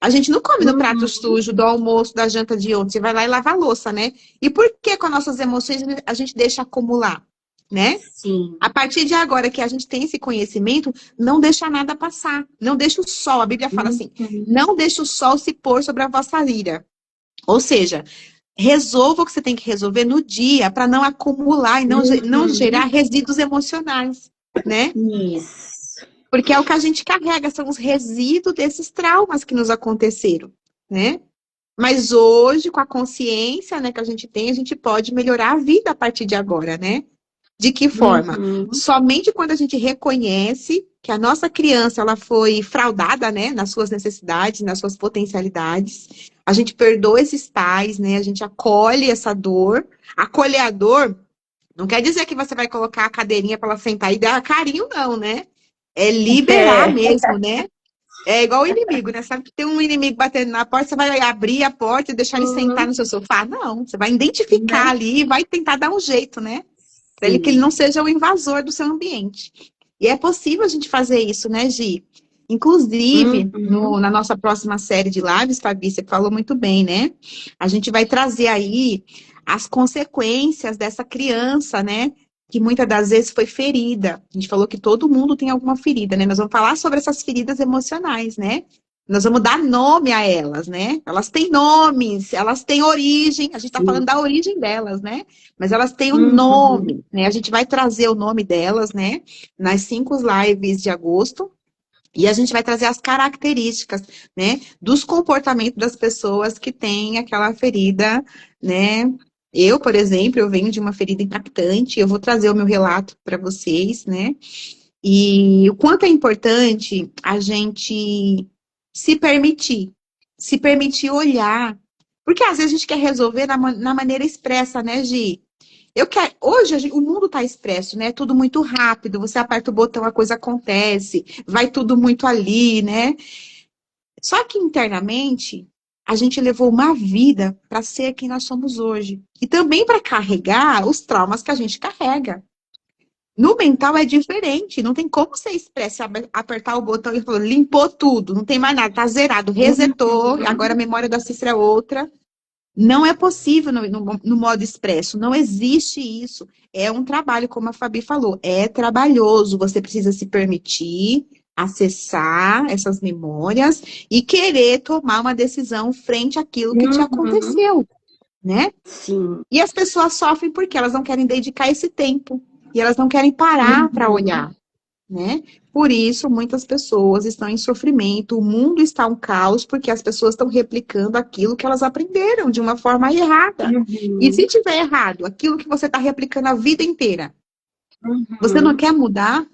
A gente não come no prato uhum, sujo do almoço, da janta de ontem. Você vai lá e lava a louça, né? E por que com as nossas emoções a gente deixa acumular, né? sim. A partir de agora que a gente tem esse conhecimento, não deixa nada passar. Não deixa o sol. A Bíblia fala assim: Uhum, não deixa o sol se pôr sobre a vossa ira. Ou seja, resolva o que você tem que resolver no dia para não acumular e não gerar uhum. resíduos emocionais, né? Isso. Porque é o que a gente carrega, são os resíduos desses traumas que nos aconteceram, né? Mas hoje, com a consciência, né, que a gente tem, a gente pode melhorar a vida a partir de agora, né? De que forma? Uhum. Somente quando a gente reconhece que a nossa criança ela foi fraudada, né, nas suas necessidades, nas suas potencialidades, a gente perdoa esses pais, né? A gente acolhe essa dor. Acolher a dor não quer dizer que você vai colocar a cadeirinha para ela sentar e dar carinho, não, né? É liberar É. mesmo, né? É igual o inimigo, né? Sabe que tem um inimigo batendo na porta, você vai abrir a porta e deixar ele sentar Uhum. no seu sofá? Não, você vai identificar Né? ali e vai tentar dar um jeito, né? Para ele que ele Sim. não seja o invasor do seu ambiente. E é possível a gente fazer isso, né, Gi? Inclusive, Uhum. na nossa próxima série de lives, Fabi, você falou muito bem, né? A gente vai trazer aí as consequências dessa criança, né? Que muitas das vezes foi ferida. A gente falou que todo mundo tem alguma ferida, né? Nós vamos falar sobre essas feridas emocionais, né? Nós vamos dar nome a elas, né? Elas têm nomes, elas têm origem. A gente está falando Sim. da origem delas, né? Mas elas têm um Uhum. nome, né? A gente vai trazer o nome delas, né? Nas 5 lives de agosto. E a gente vai trazer as características, né? Dos comportamentos das pessoas que têm aquela ferida, né? Eu, por exemplo, eu venho de uma ferida impactante. Eu vou trazer o meu relato para vocês, né? E o quanto é importante a gente se permitir olhar. Porque às vezes a gente quer resolver na maneira expressa, né, Gi? Eu quero, hoje o mundo está expresso, né? Tudo muito rápido. Você aperta o botão, a coisa acontece, vai tudo muito ali, né? Só que internamente a gente levou uma vida para ser quem nós somos hoje e também para carregar os traumas que a gente carrega. No mental é diferente, não tem como você expressa, apertar o botão e falar, limpou tudo, não tem mais nada, tá zerado, resetou, agora a Uhum. memória da Cícera é outra. Não é possível no modo expresso, não existe isso. É um trabalho, como a Fabi falou, é trabalhoso. Você precisa se permitir acessar essas memórias e querer tomar uma decisão frente àquilo que te Uhum. aconteceu, né? Sim. E as pessoas sofrem porque elas não querem dedicar esse tempo e elas não querem parar para Uhum. olhar, né? Por isso, muitas pessoas estão em sofrimento, o mundo está um caos, porque as pessoas estão replicando aquilo que elas aprenderam de uma forma errada. E se Uhum. tiver errado, aquilo que você está replicando a vida inteira, você não Uhum. quer mudar?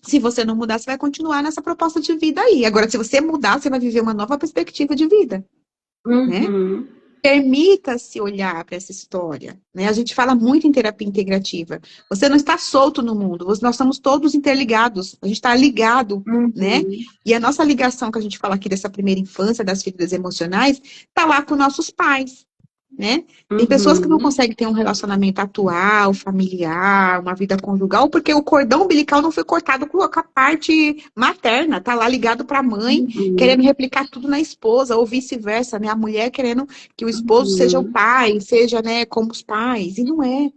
Se você não mudar, você vai continuar nessa proposta de vida aí. Agora, se você mudar, você vai viver uma nova perspectiva de vida, né? Uhum. Permita-se olhar para essa história, né? A gente fala muito em terapia integrativa. Você não está solto no mundo, nós estamos todos interligados, a gente está ligado, né? Uhum. E a nossa ligação que a gente fala aqui dessa primeira infância, das feridas emocionais, está lá com nossos pais, né? Tem pessoas que não Uhum. conseguem ter um relacionamento atual, familiar, uma vida conjugal, porque o cordão umbilical não foi cortado com a parte materna, tá lá ligado para a mãe, Uhum. querendo replicar tudo na esposa, ou vice-versa, né? A mulher querendo que o esposo seja o Uhum. pai, seja, né, como os pais, e não é.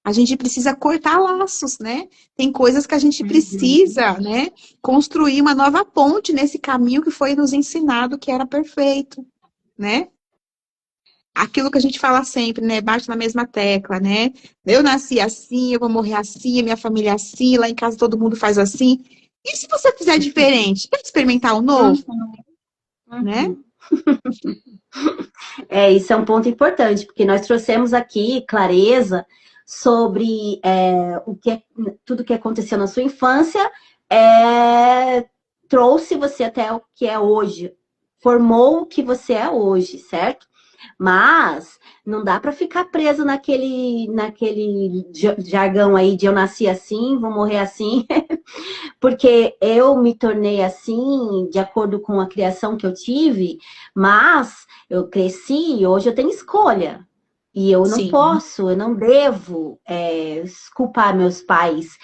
A gente precisa cortar laços, né? Tem coisas que a gente precisa, né? Construir uma nova ponte nesse caminho que foi nos ensinado que era perfeito, né? Aquilo que a gente fala sempre, né? Bate na mesma tecla, né? Eu nasci assim, eu vou morrer assim, a minha família é assim, lá em casa todo mundo faz assim. E se você fizer diferente? Quer experimentar o novo, né? Uhum. Isso é um ponto importante, porque nós trouxemos aqui clareza sobre tudo que aconteceu na sua infância, trouxe você até o que é hoje, formou o que você é hoje, certo? Mas não dá para ficar preso naquele jargão aí de eu nasci assim, vou morrer assim, porque eu me tornei assim de acordo com a criação que eu tive, mas eu cresci e hoje eu tenho escolha. E eu não Sim, posso, eu não devo culpar meus pais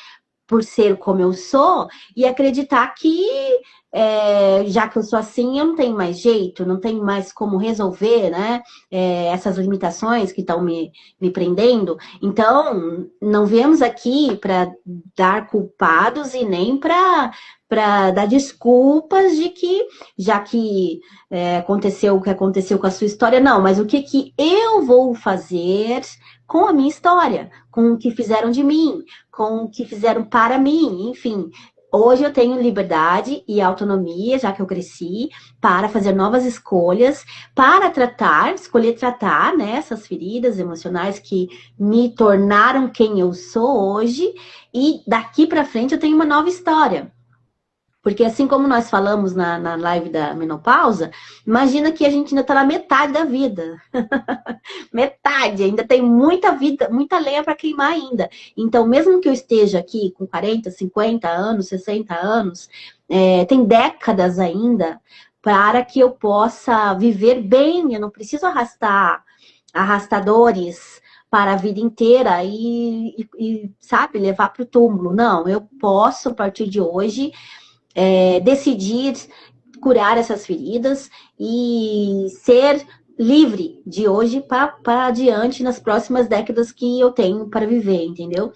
por ser como eu sou e acreditar que, já que eu sou assim, eu não tenho mais jeito, não tenho mais como resolver, né? Essas limitações que estão me prendendo. Então, não viemos aqui para dar culpados e nem para dar desculpas de que, já que aconteceu o que aconteceu com a sua história, não, mas o que, que eu vou fazer com a minha história, com o que fizeram de mim, com o que fizeram para mim, enfim. Hoje eu tenho liberdade e autonomia, já que eu cresci, para fazer novas escolhas, para escolher tratar, né, essas feridas emocionais que me tornaram quem eu sou hoje, e daqui para frente eu tenho uma nova história. Porque assim como nós falamos na live da menopausa, imagina que a gente ainda está na metade da vida. Metade, ainda tem muita vida, muita lenha para queimar ainda. Então, mesmo que eu esteja aqui com 40, 50 anos, 60 anos, tem décadas ainda para que eu possa viver bem. Eu não preciso arrastar arrastadores para a vida inteira e sabe, levar para o túmulo. Não, eu posso, a partir de hoje, decidir curar essas feridas e ser livre de hoje para adiante nas próximas décadas que eu tenho para viver, entendeu?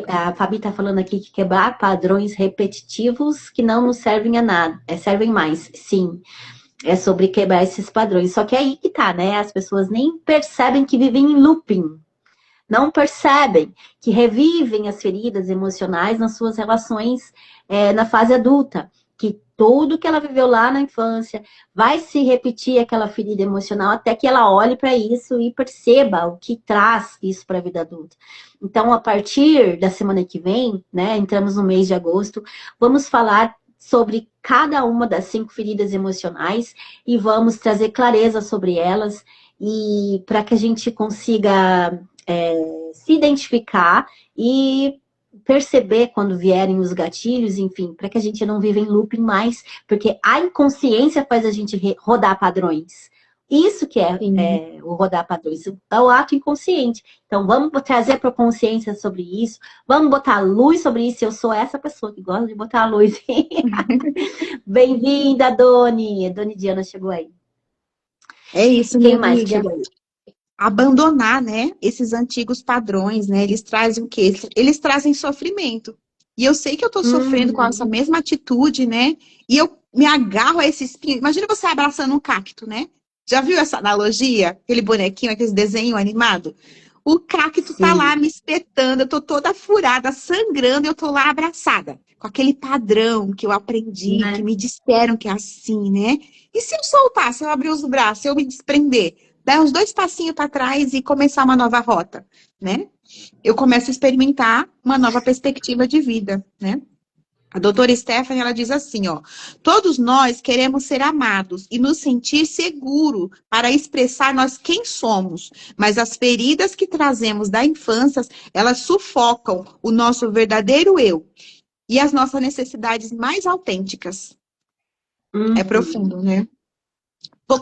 A Fabi está falando aqui que quebrar padrões repetitivos que não nos servem a nada, servem mais, sim. É sobre quebrar esses padrões. Só que é aí que tá, né? As pessoas nem percebem que vivem em looping. Não percebem que revivem as feridas emocionais nas suas relações na fase adulta. Que tudo que ela viveu lá na infância vai se repetir aquela ferida emocional até que ela olhe para isso e perceba o que traz isso para a vida adulta. Então, a partir da semana que vem, né, entramos no mês de agosto, vamos falar sobre cada uma das 5 feridas emocionais e vamos trazer clareza sobre elas e para que a gente consiga se identificar e perceber quando vierem os gatilhos, enfim, para que a gente não viva em looping mais, porque a inconsciência faz a gente rodar padrões. Isso que o rodar padrões, é o ato inconsciente. Então, vamos trazer para a consciência sobre isso, vamos botar luz sobre isso. Eu sou essa pessoa que gosta de botar a luz. Bem-vinda, Doni. A Doni Diana chegou aí. É isso, Quem minha mais que amiga. chegou aí? Abandonar, né, esses antigos padrões, né? Eles trazem o quê? Eles trazem sofrimento. E eu sei que eu tô sofrendo com essa mesma atitude, né? E eu me agarro a esse espinho. Imagina você abraçando um cacto, né? Já viu essa analogia? Aquele bonequinho, aquele desenho animado? O cacto tá lá Sim. me espetando, eu tô toda furada, sangrando, e eu tô lá abraçada. Com aquele padrão que eu aprendi, que Né? me disseram que é assim, né? E se eu soltar, se eu abrir os braços, se eu me desprender? Dar uns 2 passinhos para trás e começar uma nova rota, né? Eu começo a experimentar uma nova perspectiva de vida, né? A doutora Stephanie, ela diz assim, ó, todos nós queremos ser amados e nos sentir seguro para expressar nós quem somos, mas as feridas que trazemos da infância, elas sufocam o nosso verdadeiro eu e as nossas necessidades mais autênticas. É profundo, né?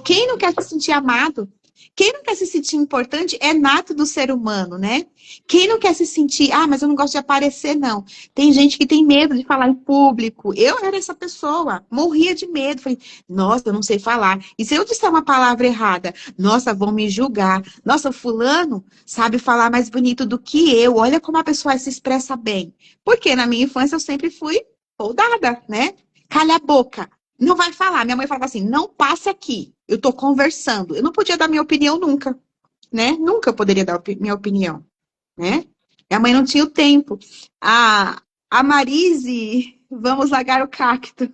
Quem não quer se sentir amado? Quem não quer se sentir importante é nato do ser humano, né? Quem não quer se sentir, mas eu não gosto de aparecer, não. Tem gente que tem medo de falar em público. Eu era essa pessoa, morria de medo. Falei, nossa, eu não sei falar. E se eu disser uma palavra errada? Nossa, vão me julgar. Nossa, fulano sabe falar mais bonito do que eu. Olha como a pessoa se expressa bem. Porque na minha infância eu sempre fui soldada, né? Calha a boca. Não vai falar. Minha mãe falava assim, não passe aqui. Eu tô conversando. Eu não podia dar minha opinião nunca, né? Nunca eu poderia dar minha opinião, né? Minha mãe não tinha o tempo. A Marise, vamos largar o cacto.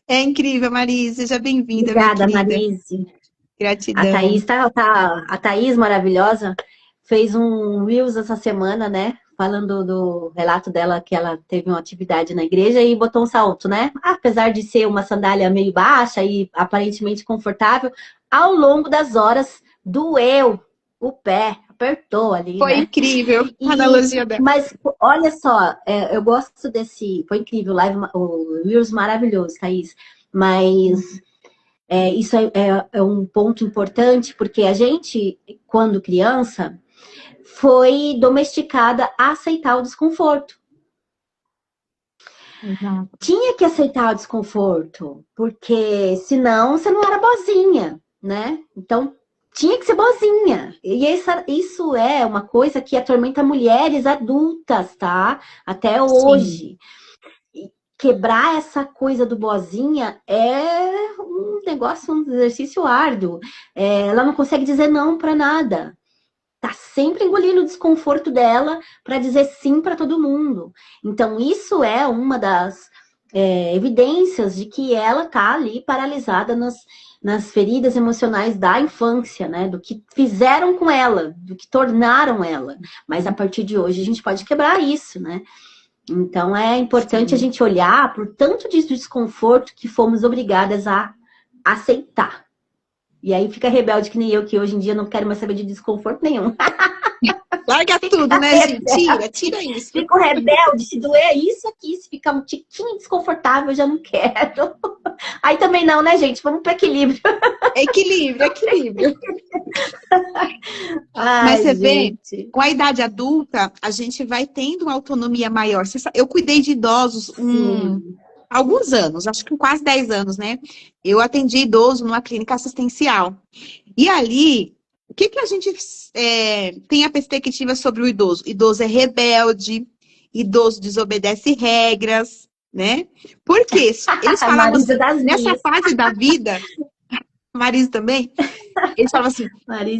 É incrível, Marise. Seja bem-vinda, minha Obrigada, querida. Marise. A Gratidão. Thaís, a Thaís maravilhosa, fez um Reels essa semana, né? Falando do relato dela, que ela teve uma atividade na igreja e botou um salto, né? Apesar de ser uma sandália meio baixa e aparentemente confortável, ao longo das horas doeu o pé, apertou ali, Foi né? incrível a analogia dela. Mas olha só, eu gosto desse. Foi incrível, o Reels maravilhoso, Thaís. Mas isso é um ponto importante, porque a gente, quando criança, foi domesticada a aceitar o desconforto. Exato. Tinha que aceitar o desconforto, porque senão você não era boazinha, né? Então, tinha que ser boazinha. E isso é uma coisa que atormenta mulheres adultas, tá? Até hoje. Sim. Quebrar essa coisa do boazinha é um negócio, um exercício árduo. Ela não consegue dizer não para nada. Tá sempre engolindo o desconforto dela para dizer sim para todo mundo. Então, isso é uma das evidências de que ela tá ali paralisada nas feridas emocionais da infância, né? Do que fizeram com ela, do que tornaram ela. Mas a partir de hoje a gente pode quebrar isso, né? Então é importante a gente olhar por tanto de desconforto que fomos obrigadas a aceitar. E aí fica rebelde que nem eu, que hoje em dia não quero mais saber de desconforto nenhum. Larga tudo, né, gente? Tira isso. Fico rebelde, se doer isso aqui, se ficar um tiquinho desconfortável, eu já não quero. Aí também não, né, gente? Vamos para equilíbrio. Equilíbrio. Mas você vê, com a idade adulta, a gente vai tendo uma autonomia maior. Eu cuidei de idosos alguns anos, acho que quase 10 anos, né? Eu atendi idoso numa clínica assistencial. E ali, o que a gente tem a perspectiva sobre o idoso? Idoso é rebelde, idoso desobedece regras, né? Porque eles falavam assim, nessa fase da vida, Marisa também, eles falavam assim,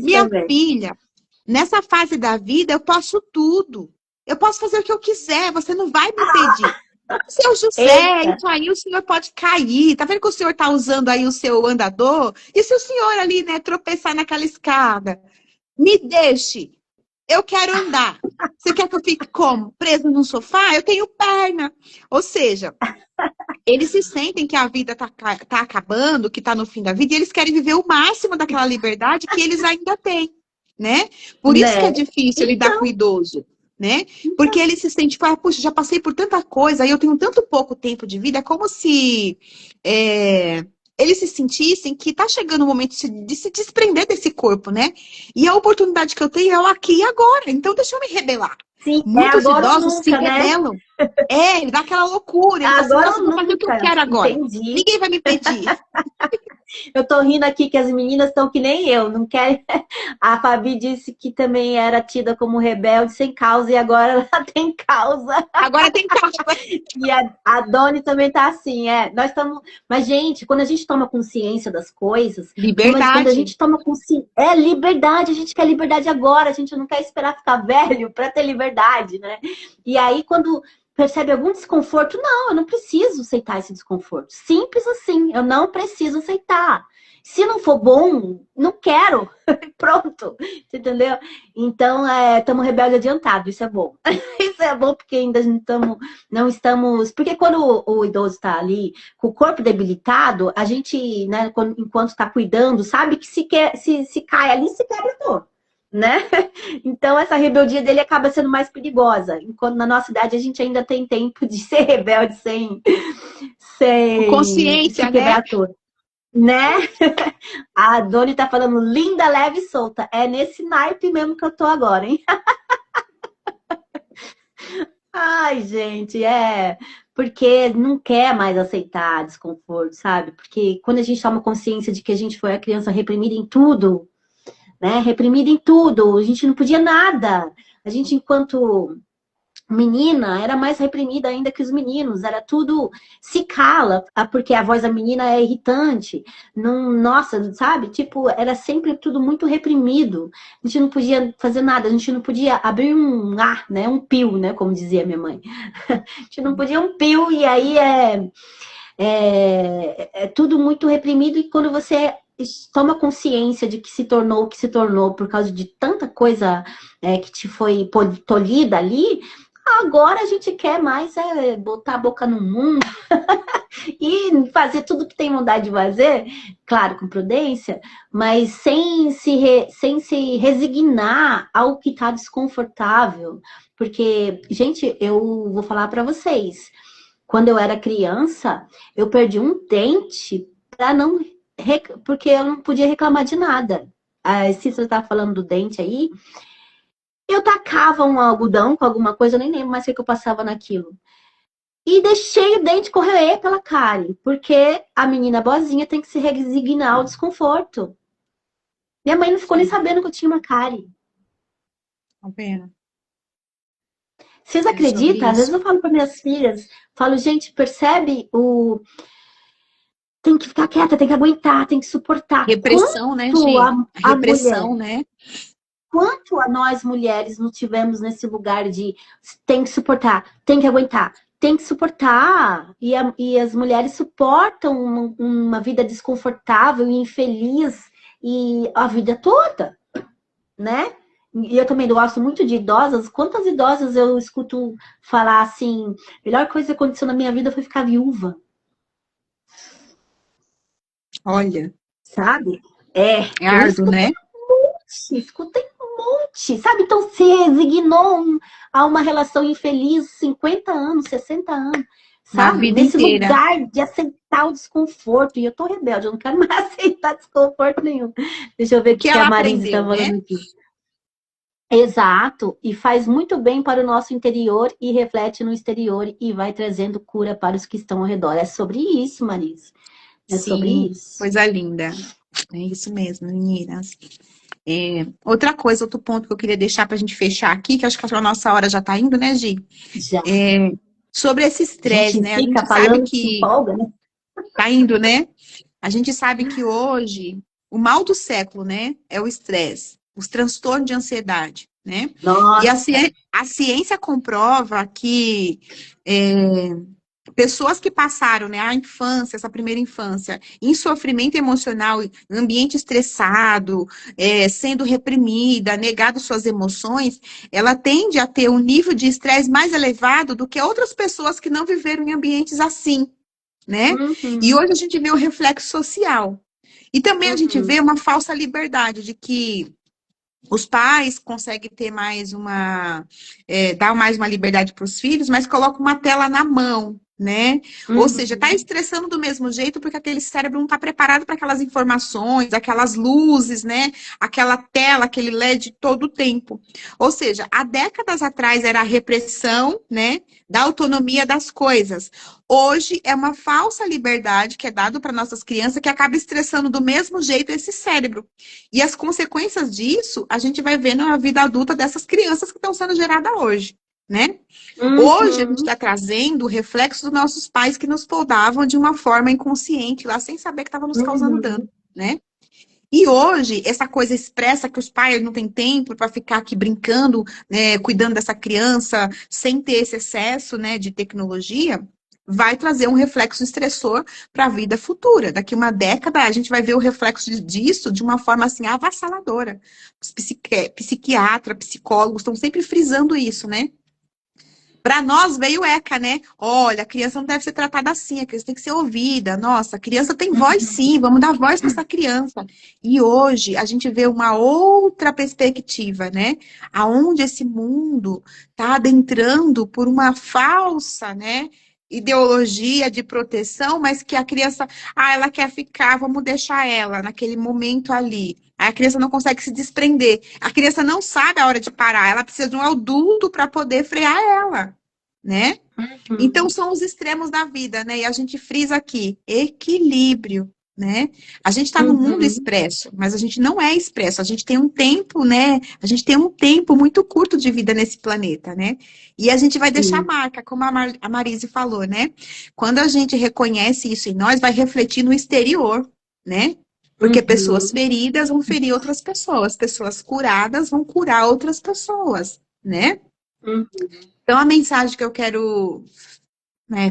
minha filha, nessa fase da vida eu posso tudo. Eu posso fazer o que eu quiser, você não vai me impedir. Seu José, isso aí o senhor pode cair. Tá vendo que o senhor tá usando aí o seu andador? E se o senhor ali, né, tropeçar naquela escada? Me deixe. Eu quero andar. Você quer que eu fique como? Preso num sofá? Eu tenho perna. Ou seja, eles se sentem que a vida tá acabando, que tá no fim da vida, e eles querem viver o máximo daquela liberdade que eles ainda têm, né? Por isso que é difícil lidar com o idoso. Né? Porque ele se sente, puxa, já passei por tanta coisa, aí eu tenho tanto pouco tempo de vida, é como se eles se sentissem que tá chegando o momento de se desprender desse corpo, né? E a oportunidade que eu tenho é o aqui e agora, então deixa eu me rebelar. Sim, muitos idosos nunca, se rebelam. Né? Ele dá aquela loucura, ele fala assim, eu vou fazer o que eu quero agora. Entendi. Ninguém vai me pedir. Eu tô rindo aqui que as meninas estão que nem eu, não querem. A Fabi disse que também era tida como rebelde sem causa e agora ela tem causa. Agora tem causa. E a Doni também tá assim, nós estamos. Mas, gente, quando a gente toma consciência das coisas. Liberdade. Quando a gente toma consciência. É liberdade, a gente quer liberdade agora, a gente não quer esperar ficar velho para ter liberdade, né? E aí, quando percebe algum desconforto, não, eu não preciso aceitar esse desconforto. Simples assim, eu não preciso aceitar. Se não for bom, não quero. Pronto, entendeu? Então, estamos rebelde adiantado, isso é bom. Isso é bom porque ainda não estamos... Porque quando o idoso está ali com o corpo debilitado, a gente, né, enquanto está cuidando, sabe que se cai ali, se quebra todo. Né? Então essa rebeldia dele acaba sendo mais perigosa. Enquanto na nossa idade a gente ainda tem tempo de ser rebelde sem consciência, quebrar né? tudo. Né? A Doni tá falando linda, leve e solta. É nesse naipe mesmo que eu tô agora, hein? Ai, gente, porque não quer mais aceitar desconforto, sabe? Porque quando a gente toma consciência de que a gente foi a criança reprimida em tudo, né? Reprimida em tudo, a gente não podia nada. A gente, enquanto menina, era mais reprimida ainda que os meninos, era tudo se cala, porque a voz da menina é irritante. Não, nossa, sabe? Tipo, era sempre tudo muito reprimido. A gente não podia fazer nada, a gente não podia abrir um ar, né? Um pio, né? Como dizia minha mãe. A gente não podia um pio, e aí é tudo muito reprimido, e quando você toma consciência de que se tornou o que se tornou por causa de tanta coisa que te foi tolhida ali, agora a gente quer mais botar a boca no mundo e fazer tudo que tem vontade de fazer, claro, com prudência, mas sem se resignar ao que está desconfortável. Porque, gente, eu vou falar para vocês, quando eu era criança, eu perdi um dente para não porque eu não podia reclamar de nada. A Cícera tá falando do dente aí. Eu tacava um algodão com alguma coisa, eu nem lembro mais o que eu passava naquilo. E deixei o dente correr pela cárie, porque a menina boazinha tem que se resignar ao desconforto. Minha mãe não ficou nem sabendo que eu tinha uma cárie. Uma pena. Vocês É sobre acreditam? Às vezes isso. eu falo para minhas filhas, falo, gente, percebe o tem que ficar quieta, tem que aguentar, tem que suportar. Repressão, né, Quanto Gi? A a mulher, repressão, né? quanto a nós mulheres não tivemos nesse lugar de tem que suportar, tem que aguentar, tem que suportar. E as mulheres suportam uma vida desconfortável e infeliz e a vida toda, né? E eu também gosto muito de idosas. Quantas idosas eu escuto falar assim, a melhor coisa que aconteceu na minha vida foi ficar viúva, Olha, sabe? é Eu árduo, escutei né? escutei um monte, sabe? Então se resignou a uma relação infeliz, 50 anos, 60 anos, Uma sabe? vida Nesse inteira. lugar de aceitar o desconforto. E eu tô rebelde, eu não quero mais aceitar desconforto nenhum. Deixa eu ver O o que que a ela Marise tá aprendeu, né? falando aqui. Exato, e faz muito bem para o nosso interior e reflete no exterior e vai trazendo cura para os que estão ao redor. É sobre isso, Marise. É sobre Sim, isso. coisa linda. É isso mesmo, meninas. Outra coisa, outro ponto que eu queria deixar para a gente fechar aqui, que acho que a nossa hora já está indo, né, Gi? Já. É, sobre esse A estresse, gente né? A fica gente sabe falando, se que empolga, né? tá indo, né? A gente sabe que hoje o mal do século, né, é o estresse, os transtornos de ansiedade, né? E Nossa. a ciência comprova que é, pessoas que passaram, né, a infância, essa primeira infância, em sofrimento emocional, em ambiente estressado, sendo reprimida, negado suas emoções, ela tende a ter um nível de estresse mais elevado do que outras pessoas que não viveram em ambientes assim, né? E Uhum, hoje a gente vê o reflexo social. E também a gente uhum, vê uma falsa liberdade de que os pais conseguem ter mais dar mais uma liberdade para os filhos, mas colocam uma tela na mão, né? Ou seja, está uhum, estressando do mesmo jeito porque aquele cérebro não está preparado para aquelas informações, aquelas luzes, né? Aquela tela, aquele LED todo o tempo. Ou seja, há décadas atrás era a repressão, né? Da autonomia das coisas. Hoje é uma falsa liberdade que é dado para nossas crianças que acaba estressando do mesmo jeito esse cérebro. E as consequências disso, a gente vai ver na vida adulta dessas crianças que estão sendo geradas hoje, né? Hoje a gente uhum, está trazendo o reflexo dos nossos pais que nos podavam de uma forma inconsciente, lá sem saber que estava nos causando dano, uhum, né? E hoje, essa coisa expressa que os pais não têm tempo para ficar aqui brincando, né, cuidando dessa criança, sem ter esse excesso, né, de tecnologia, vai trazer um reflexo estressor para a vida futura. Daqui uma década, a gente vai ver o reflexo disso de uma forma assim avassaladora. Os psiquiatra, psicólogos estão sempre frisando isso, né? Para nós veio o ECA, né? Olha, a criança não deve ser tratada assim, a criança tem que ser ouvida. Nossa, a criança tem voz sim, vamos dar voz para essa criança. E hoje a gente vê uma outra perspectiva, né? Aonde esse mundo está adentrando por uma falsa, né? ideologia de proteção, mas que a criança, ela quer ficar, vamos deixar ela naquele momento ali. Aí a criança não consegue se desprender. A criança não sabe a hora de parar, ela precisa de um adulto para poder frear ela, né? Então, são os extremos da vida, né? E a gente frisa aqui, equilíbrio, né? A gente está no mundo expresso, mas a gente não é expresso. A gente tem um tempo, né? A gente tem um tempo muito curto de vida nesse planeta, né? E a gente vai deixar marca, como a Marise falou, né? Quando a gente reconhece isso em nós, vai refletir no exterior, né? Porque pessoas feridas vão ferir outras pessoas curadas vão curar outras pessoas, né? Então, a mensagem que eu quero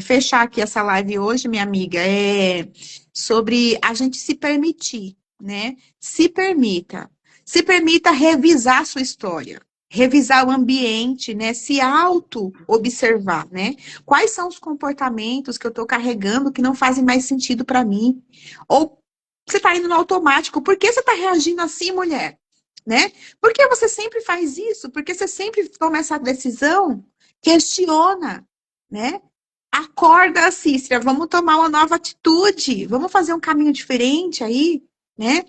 fechar aqui essa live hoje, minha amiga, é sobre a gente se permitir, né? Se permita. Se permita revisar sua história, revisar o ambiente, né? Se auto-observar, né? Quais são os comportamentos que eu estou carregando que não fazem mais sentido para mim? Ou você está indo no automático, por que você está reagindo assim, mulher? Né? Por que você sempre faz isso? Por que você sempre toma essa decisão? Questiona, né? Acorda, Cícera, vamos tomar uma nova atitude, vamos fazer um caminho diferente aí, né?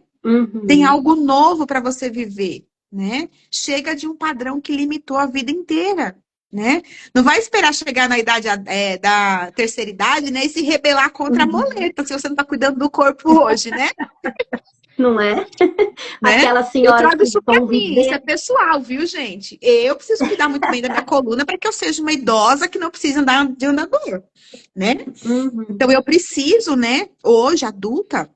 Tem algo novo para você viver, né? Chega de um padrão que limitou a vida inteira, né? Não vai esperar chegar na idade da terceira idade, né? E se rebelar contra a moleta, se você não está cuidando do corpo hoje, né? Não é? Né? Aquelas Eu senhoras trago que isso vão para mim, isso é viver. pessoal, viu, gente? Eu preciso cuidar muito bem da minha coluna para que eu seja uma idosa que não precisa andar de andador, né? Então eu preciso, né, hoje, adulta,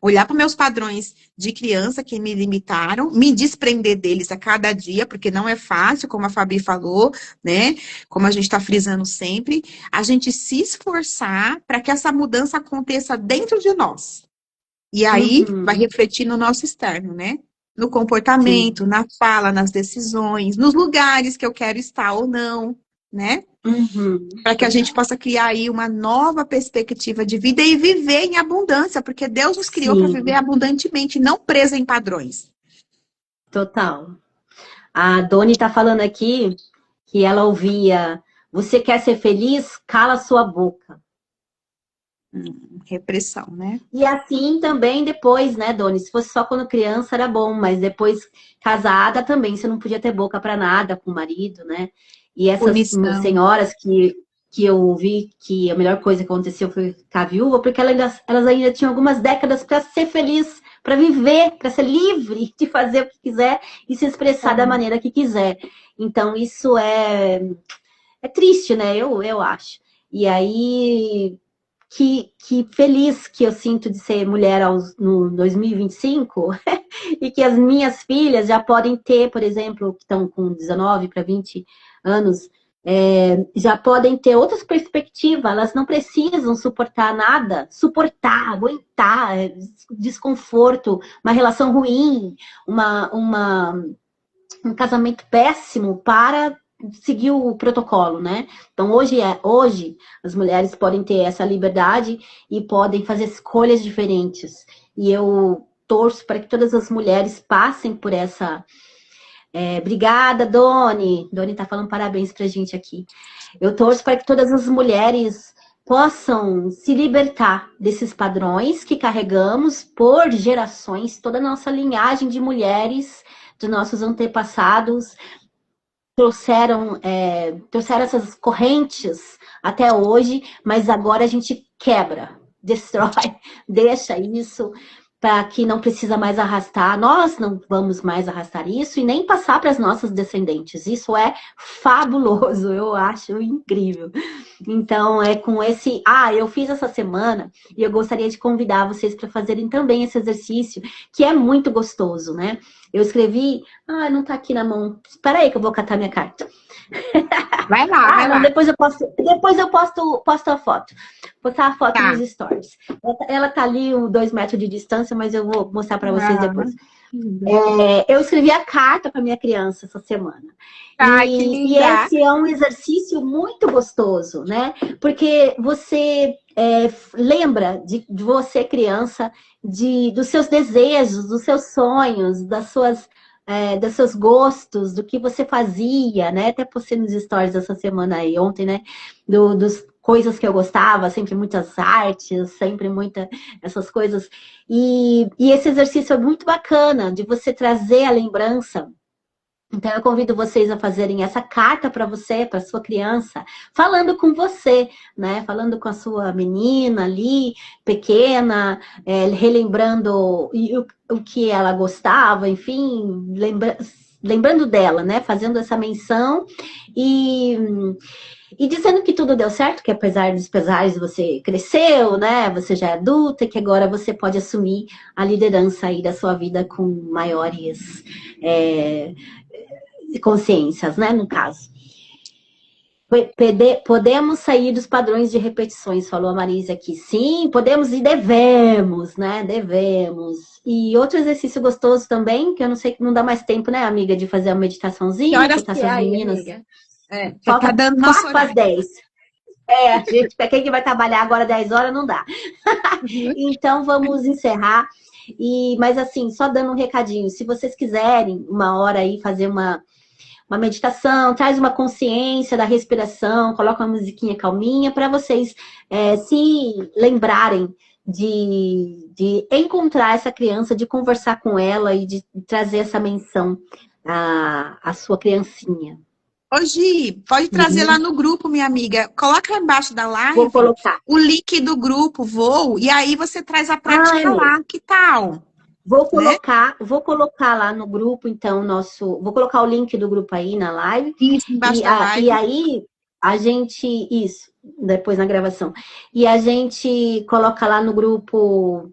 olhar para meus padrões de criança que me limitaram, me desprender deles a cada dia, porque não é fácil, como a Fabi falou, né? Como a gente está frisando sempre, a gente se esforçar para que essa mudança aconteça dentro de nós. E aí vai refletir no nosso externo, né? No comportamento, na fala, nas decisões, nos lugares que eu quero estar ou não, né? Para que a gente possa criar aí uma nova perspectiva de vida e viver em abundância, porque Deus nos criou para viver abundantemente, não presa em padrões. Total. A Doni está falando aqui que ela ouvia: você quer ser feliz? Cala sua boca. Repressão, né? E assim também depois, né, Doni? Se fosse só quando criança era bom, mas depois casada também, você não podia ter boca para nada com o marido, né? E essas Punição. senhoras que eu ouvi que a melhor coisa que aconteceu foi ficar viúva, porque elas ainda tinham algumas décadas para ser feliz, para viver, para ser livre de fazer o que quiser e se expressar da maneira que quiser. Então, isso é triste, né? Eu acho. E aí, que feliz que eu sinto de ser mulher no 2025 e que as minhas filhas já podem ter, por exemplo, que estão com 19 para 20 anos, já podem ter outras perspectivas, elas não precisam suportar nada, aguentar desconforto, uma relação ruim, um casamento péssimo para seguir o protocolo, né? Então, hoje as mulheres podem ter essa liberdade e podem fazer escolhas diferentes. E eu torço para que todas as mulheres passem por essa... obrigada, Doni. Doni tá falando parabéns pra gente aqui. Eu torço para que todas as mulheres possam se libertar desses padrões que carregamos por gerações, toda a nossa linhagem de mulheres, dos nossos antepassados, trouxeram essas correntes até hoje, mas agora a gente quebra, destrói, deixa isso para que não precisa mais arrastar. Nós não vamos mais arrastar isso e nem passar para as nossas descendentes. Isso é fabuloso, eu acho incrível. Então, é com esse... eu fiz essa semana e eu gostaria de convidar vocês para fazerem também esse exercício, que é muito gostoso, né? Eu escrevi... não tá aqui na mão. Espera aí que eu vou catar minha carta. Vai lá, vai lá. Depois eu posto a foto. Postar a foto nos stories. Ela tá ali 2 metros de distância, mas eu vou mostrar para vocês depois. Eu escrevi a carta para minha criança essa semana. Ai, que linda. E esse é um exercício muito gostoso, né? Porque você lembra de você, criança, dos seus desejos, dos seus sonhos, dos seus gostos, do que você fazia, né? Até postei nos stories essa semana aí, ontem, né? coisas que eu gostava, sempre muitas artes, sempre muita essas coisas. E esse exercício é muito bacana de você trazer a lembrança. Então, eu convido vocês a fazerem essa carta para você, para sua criança, falando com você, né? Falando com a sua menina ali, pequena, relembrando o que ela gostava, enfim, lembrando dela, né? Fazendo essa menção e dizendo que tudo deu certo, que apesar dos pesares você cresceu, né? Você já é adulta, e que agora você pode assumir a liderança aí da sua vida com maiores consciências, né? No caso. Podemos sair dos padrões de repetições, falou a Marisa aqui. Sim, podemos e devemos, né? Devemos. E outro exercício gostoso também, que eu não sei, não dá mais tempo, né, amiga, de fazer uma Que meditaçãozinha, horas botar que é essas aí, meninas. amiga? Já tá Falta dando nosso 4 para as horário. 10. Gente, para quem que vai trabalhar agora 10 horas, não dá. Uhum. Então, vamos encerrar. Mas assim, só dando um recadinho, se vocês quiserem uma hora aí fazer uma meditação, traz uma consciência da respiração, coloca uma musiquinha calminha para vocês se lembrarem de encontrar essa criança, de conversar com ela e de trazer essa menção à sua criancinha. Ô, Gi, pode trazer lá no grupo, minha amiga. Coloca embaixo da Vou live colocar. o link do grupo Voo e aí você traz a prática Mesmo. lá. Que tal? Vou colocar lá no grupo, então, vou colocar o link do grupo aí na live. Isso, embaixo da live. E aí, a gente, isso, depois na gravação. E a gente coloca lá no grupo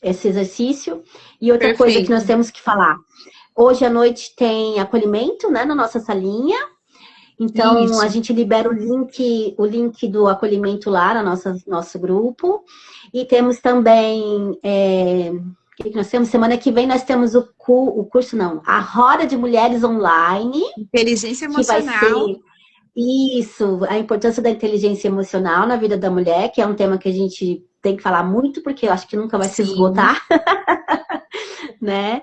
esse exercício. E outra coisa que nós temos que falar. Hoje à noite tem acolhimento, né, na nossa salinha. Então, Isso. a gente libera o link do acolhimento lá no nosso grupo. E temos também, o que nós temos? Semana que vem nós temos o curso, não, a Roda de Mulheres Online. Inteligência emocional. Que vai ser isso, a importância da inteligência emocional na vida da mulher, que é um tema que a gente tem que falar muito, porque eu acho que nunca vai se esgotar. Né?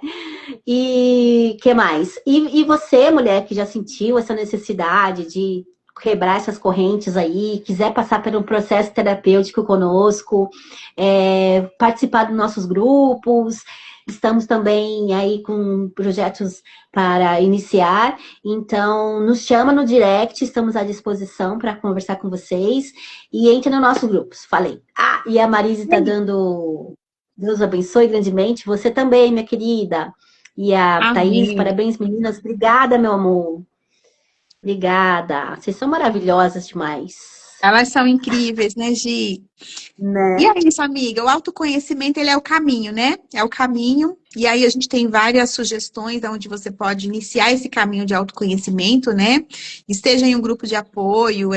E que mais? E você, mulher, que já sentiu essa necessidade de quebrar essas correntes aí, quiser passar por um processo terapêutico conosco, participar dos nossos grupos, estamos também aí com projetos para iniciar, então nos chama no direct, estamos à disposição para conversar com vocês e entre no nosso grupo, falei. E a Marise está dando... Deus abençoe grandemente. Você também, minha querida. E a Amém. Thaís, parabéns, meninas. Obrigada, meu amor. Obrigada. Vocês são maravilhosas demais. Elas são incríveis, né, Gi? Né? E é isso, amiga. O autoconhecimento, ele é o caminho, né? É o caminho. E aí a gente tem várias sugestões onde você pode iniciar esse caminho de autoconhecimento, né? Esteja em um grupo de apoio,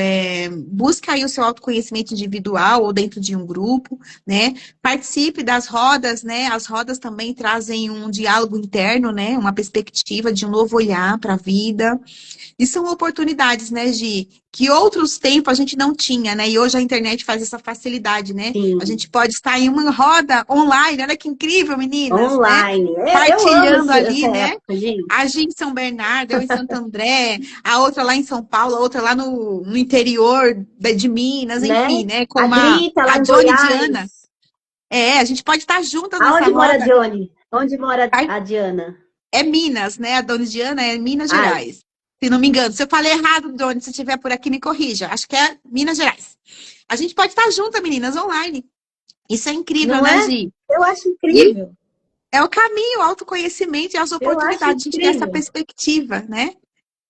busca aí o seu autoconhecimento individual ou dentro de um grupo, né? Participe das rodas, né? As rodas também trazem um diálogo interno, né? Uma perspectiva de um novo olhar para a vida. E são oportunidades, né, Gi? Que outros tempos a gente não tinha, né? E hoje a internet faz essa facilidade, né? Sim. A gente pode estar em uma roda online, olha que incrível, meninas, online, né? Partilhando ali, né? Época, gente. A Gi em São Bernardo, eu em Santo André, a outra lá em São Paulo, a outra lá no interior de Minas, enfim, né? Como a Grita, lá a em Johnny Goiás. Diana. A gente pode estar juntas nessa Aonde mora a roda. Johnny? Onde mora a Diana? É Minas, né? A Dona Diana é Minas Gerais. Se não me engano. Se eu falei errado, Doni, se estiver por aqui, me corrija. Acho que é Minas Gerais. A gente pode estar juntas, meninas, online. Isso é incrível, não né, é? Gi? Eu acho incrível. É o caminho, o autoconhecimento e as oportunidades. A gente tem essa perspectiva, né?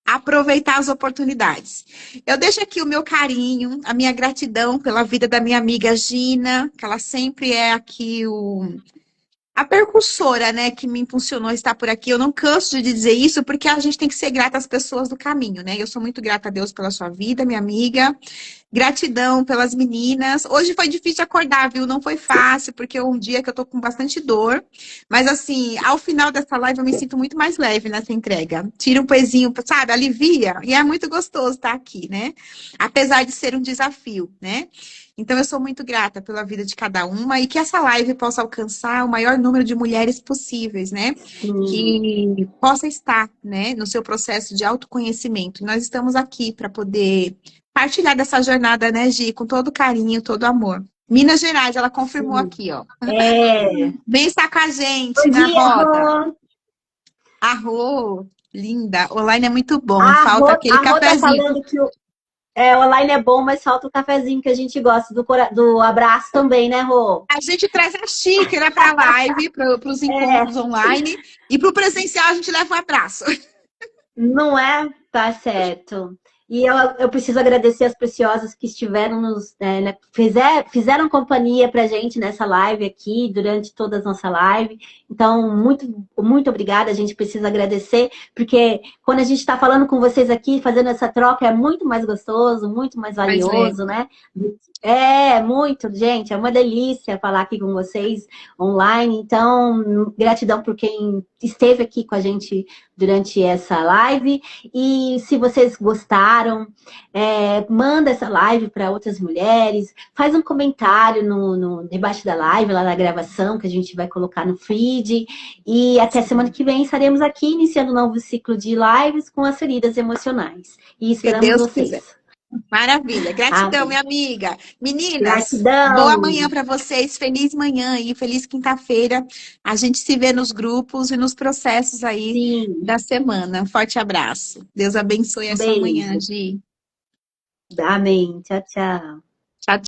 Aproveitar as oportunidades. Eu deixo aqui o meu carinho, a minha gratidão pela vida da minha amiga Gina, que ela sempre é aqui a percursora, né, que me impulsionou a estar por aqui. Eu não canso de dizer isso, porque a gente tem que ser grata às pessoas do caminho, né? Eu sou muito grata a Deus pela sua vida, minha amiga. Gratidão pelas meninas. Hoje foi difícil acordar, viu? Não foi fácil, porque é um dia que eu tô com bastante dor. Mas, assim, ao final dessa live eu me sinto muito mais leve nessa entrega. Tira um pezinho, sabe? Alivia. E é muito gostoso estar aqui, né? Apesar de ser um desafio, né? Então, eu sou muito grata pela vida de cada uma e que essa live possa alcançar o maior número de mulheres possíveis, né? Que possa estar, né, no seu processo de autoconhecimento. Nós estamos aqui para poder partilhar dessa jornada, né, Gi, com todo carinho, todo amor. Minas Gerais, ela confirmou Sim. aqui, ó. É. Vem estar com a gente Bom na dia, roda. Rô. Arro, linda. Online é muito bom. A Falta Rô, aquele a Rô tá cafezinho. falando que o online é bom, mas falta o cafezinho que a gente gosta, do abraço também, né, Rô? A gente traz a xícara para a live, para os encontros É, online. E para o presencial a gente leva um abraço. não é? Tá certo. E eu preciso agradecer as preciosas que estiveram fizeram companhia pra gente nessa live aqui, durante toda a nossa live. Então, muito, muito obrigada. A gente precisa agradecer, porque quando a gente está falando com vocês aqui, fazendo essa troca, é muito mais gostoso, muito mais Mais valioso, leve. né? É, muito, gente. É uma delícia falar aqui com vocês online. Então, gratidão por quem esteve aqui com a gente durante essa live. E se vocês gostaram, manda essa live para outras mulheres, faz um comentário debaixo da live, lá na gravação, que a gente vai colocar no feed. E até semana Sim. que vem estaremos aqui iniciando um novo ciclo de lives com as feridas emocionais. E Se esperamos Deus quiser. vocês. Maravilha. Gratidão, Amém. minha amiga. Meninas, boa manhã Gratidão. para vocês. Feliz manhã e feliz quinta-feira. A gente se vê nos grupos e nos processos aí Sim. da semana. Forte abraço. Deus abençoe Um a sua manhã, beijo. Gi. Amém. Tchau, tchau. Tchau,